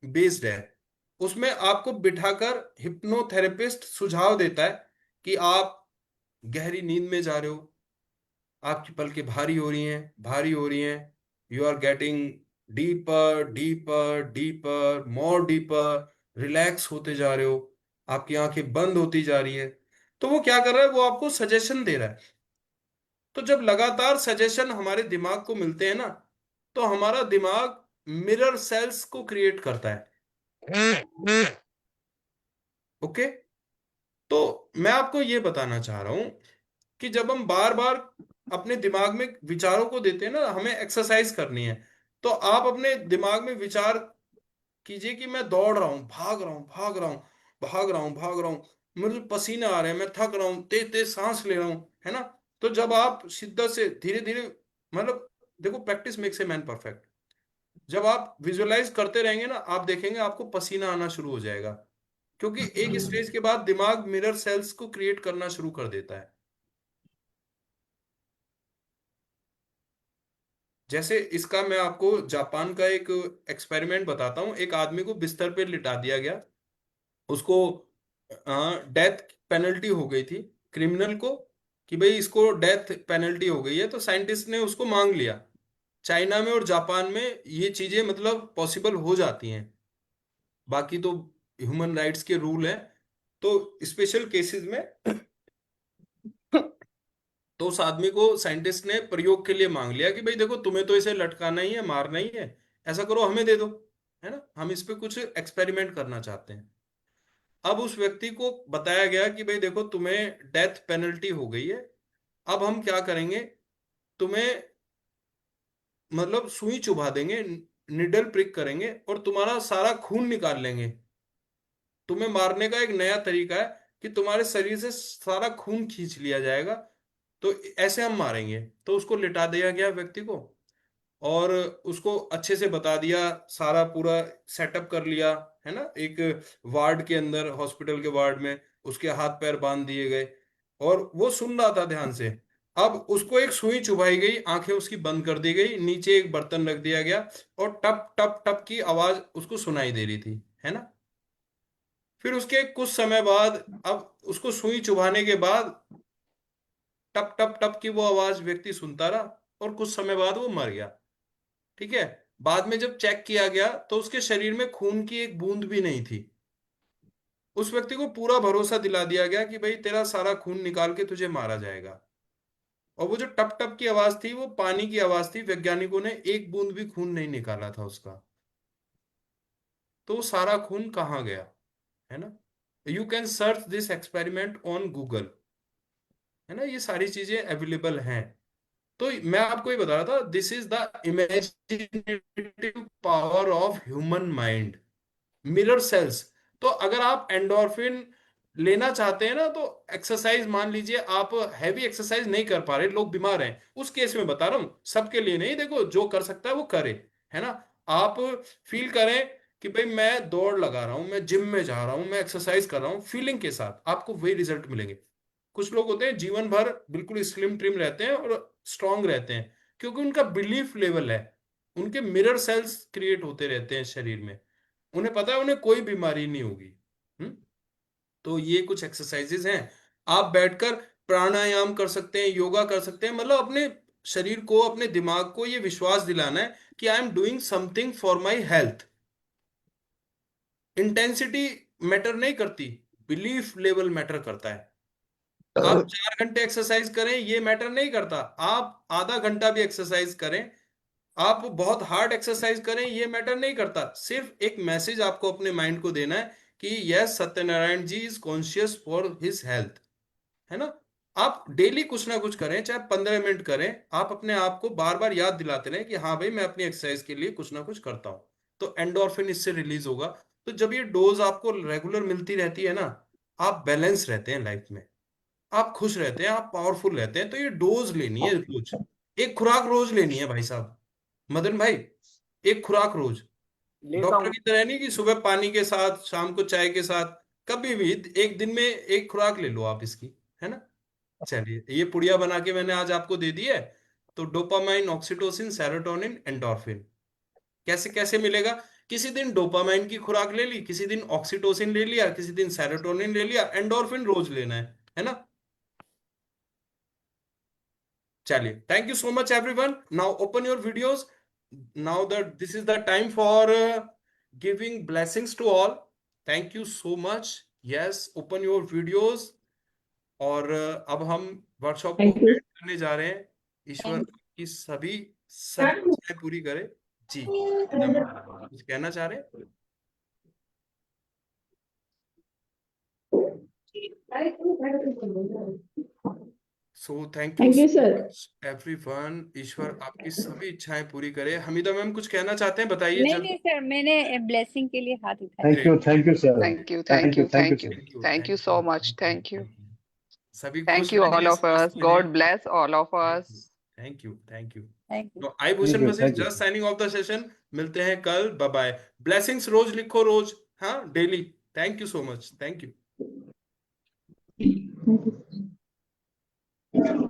बेस्ड है। उसमें आपको बिठाकर हिप्नोथेरेपिस्ट सुझाव देता है कि आप गहरी नींद में जा रहे हो, आपकी पलकें भारी हो रही हैं, भारी हो रही हैं, you are getting deeper deeper deeper more deeper, relax होते जा रहे हो, आपकी आंखें बंद होती जा रही है। तो वो क्या कर रहा है, वो आपको सजेशन दे रहा है। तो जब लगातार सजेशन हमारे दिमाग को मिलते हैं ना, तो हमारा दिमाग मिरर सेल्स को क्रिएट करता है। ओके। तो मैं आपको ये बताना चाह रहा हूं कि जब हम बार बार अपने दिमाग में विचारों को देते हैं ना, हमें एक्सरसाइज करनी है। तो आप अपने दिमाग में विचार कीजिए कि मैं दौड़ रहा हूँ, भाग रहा हूँ, भाग रहा हूँ, भाग रहा हूँ, भाग रहा हूँ, मुझे पसीने आ रहे हैं, मैं थक रहा हूँ, तेज तेज सांस ले रहा हूँ, है ना। तो जब आप शिद्दत से धीरे धीरे, मतलब देखो, practice makes a man perfect. जब आप विजुअलाइज करते रहेंगे ना, आप देखेंगे आपको पसीना आना शुरू हो जाएगा, क्योंकि एक स्टेज के बाद दिमाग मिरर सेल्स को क्रिएट करना शुरू कर देता है। जैसे इसका मैं आपको जापान का एक एक्सपेरिमेंट बताता हूँ। एक आदमी को बिस्तर पे लिटा दिया गया, उसको डेथ पेनल्टी हो गई थी, क्रिमिनल को, कि भाई इसको डेथ पेनल्टी हो गई है। तो साइंटिस्ट ने उसको मांग लिया। चाइना में और जापान में ये चीजें मतलब पॉसिबल हो जाती हैं, बाकी तो ह्यूमन राइट्स के रूल हैं। तो स्पेशल केसेस में तो उस आदमी को साइंटिस्ट ने प्रयोग के लिए मांग लिया कि भाई देखो, तुम्हें तो इसे लटकाना ही है, मारना ही है, ऐसा करो, हमें दे दो, है ना, हम इस पे कुछ एक्सपेरिमेंट करना चाहते हैं। अब उस व्यक्ति को बताया गया कि भाई देखो, तुम्हें डेथ पेनल्टी हो गई है, अब हम क्या करेंगे, तुम्हें मतलब सुई चुभा देंगे, निडल प्रिक करेंगे और तुम्हारा सारा खून निकाल लेंगे। तुम्हें मारने का एक नया तरीका है कि तुम्हारे शरीर से सारा खून खींच लिया जाएगा, तो ऐसे हम मारेंगे। तो उसको लिटा दिया गया व्यक्ति को, और उसको अच्छे से बता दिया, सारा पूरा सेटअप कर लिया, है ना, एक वार्ड के अंदर, हॉस्पिटल के वार्ड में उसके हाथ पैर बांध दिए गए और वो सुन रहा था ध्यान से। अब उसको एक सुई चुभाई गई, आंखें उसकी बंद कर दी गई, नीचे एक बर्तन रख दिया गया और टप टप टप की आवाज उसको सुनाई दे रही थी, है ना। फिर उसके कुछ समय बाद, अब उसको सुई चुभाने के बाद टप टप टप की वो आवाज व्यक्ति सुनता रहा और कुछ समय बाद वो मर गया। ठीक है। बाद में जब चेक किया गया तो उसके शरीर में खून की एक बूंद भी नहीं थी। उस व्यक्ति को पूरा भरोसा दिला दिया गया कि भाई तेरा सारा खून निकाल के तुझे मारा जाएगा। और वो जो टप टप की आवाज थी वो पानी की आवाज थी, वैज्ञानिकों ने एक बूंद भी खून नहीं निकाला था उसका। तो वो सारा खून कहाँ गया, है ना। You can search this experiment on Google, है ना, ये सारी चीजें अवेलेबल हैं। तो मैं आपको ये बता रहा था, this is the imaginative power of human mind, mirror cells. तो अगर आप एंडोर्फिन लेना चाहते हैं ना, तो एक्सरसाइज, मान लीजिए आप हैवी एक्सरसाइज नहीं कर पा रहे, लोग बीमार हैं, उस केस में बता रहा हूं, सबके लिए नहीं, देखो जो कर सकता है वो करे, है ना। आप फील करें कि भाई मैं दौड़ लगा रहा हूं, मैं जिम में जा रहा हूं, मैं एक्सरसाइज कर रहा हूं, फीलिंग के साथ आपको वही रिजल्ट मिलेंगे। कुछ लोग होते हैं जीवन भर बिल्कुल स्लिम ट्रिम रहते हैं और स्ट्रांग रहते हैं, क्योंकि उनका बिलीफ लेवल है, उनके मिरर सेल्स क्रिएट होते रहते हैं शरीर में, उन्हें पता है उन्हें कोई बीमारी नहीं होगी। हम्म। तो ये कुछ एक्सरसाइजेज हैं। आप बैठकर प्राणायाम कर सकते हैं, योगा कर सकते हैं, मतलब अपने शरीर को, अपने दिमाग को ये विश्वास दिलाना है कि I am doing something for my health. Intensity matter नहीं करती, बिलीफ लेवल मैटर करता है। आप 4 घंटे एक्सरसाइज करें ये मैटर नहीं करता, आप आधा घंटा भी एक्सरसाइज करें, आप बहुत हार्ड एक्सरसाइज करें ये मैटर नहीं करता। सिर्फ एक मैसेज आपको अपने माइंड को देना है कि yes, Satyanarayan ji is conscious for his health, है ना। आप डेली कुछ ना कुछ करें, चाहे 15 मिनट करें, आप अपने आप को बार बार याद दिलाते रहें कि हाँ भाई मैं अपनी एक्सरसाइज के लिए कुछ ना कुछ करता हूं, तो एंडोर्फिन इससे रिलीज होगा। तो जब ये डोज आपको रेगुलर मिलती रहती है ना, आप बैलेंस रहते हैं लाइफ में, आप खुश रहते हैं, आप पावरफुल रहते हैं। तो ये डोज लेनी है रोज, एक खुराक रोज लेनी है भाई साहब, मदन भाई, एक खुराक रोज। लेता डॉक्टर हूँ। की तरह नहीं कि सुबह पानी के साथ शाम को चाय के साथ, कभी भी एक दिन में एक खुराक ले लो आप इसकी, है ना। चलिए, ये पुड़िया बना के मैंने आज आपको दे दी है। तो डोपामाइन, ऑक्सीटोसिन, सेरोटोनिन, एंडोर्फिन कैसे कैसे मिलेगा। किसी दिन डोपामाइन की खुराक ले ली, किसी दिन ऑक्सीटोसिन ले लिया, किसी दिन सेरोटोनिन ले लिया, एंडोर्फिन रोज लेना है ना। चलिए, thank you so much everyone, now open your videos. Now that this is the time for giving blessings to all. Thank you so much. Yes, open your videos. और अब हम वर्कशॉप को थैंक यू। एंड करने जा रहे हैं। ईश्वर की सभी सभी इच्छाएं पूरी करे। जी, मैम कुछ कहना चाह रहे हैं? So thank you thank you so sir. Much everyone. ईश्वर आपकी सभी इच्छाएं पूरी करे। हमीदा मैम कुछ कहना चाहते हैं, बताइए नहीं जल्दी। नहीं सर, मैंने ब्लेसिंग के लिए हाथ उठाया। Thank you, sir. Thank you, Thank thank you, you, thank you, thank sir. you. Thank you, Thank you thank so you, much. Thank you. सभी Thank खुश you रहें, all of us. स्वस्थ रहें। God bless all of us. Thank you, thank you. Thank you. तो आई Thank Bhushan you, Vashishtha thank you, just sir. Signing off the session. मिलते हैं कल, bye bye. Blessings रोज लिखो, रोज, हाँ, daily. Thank you so much, thank you. Thank you.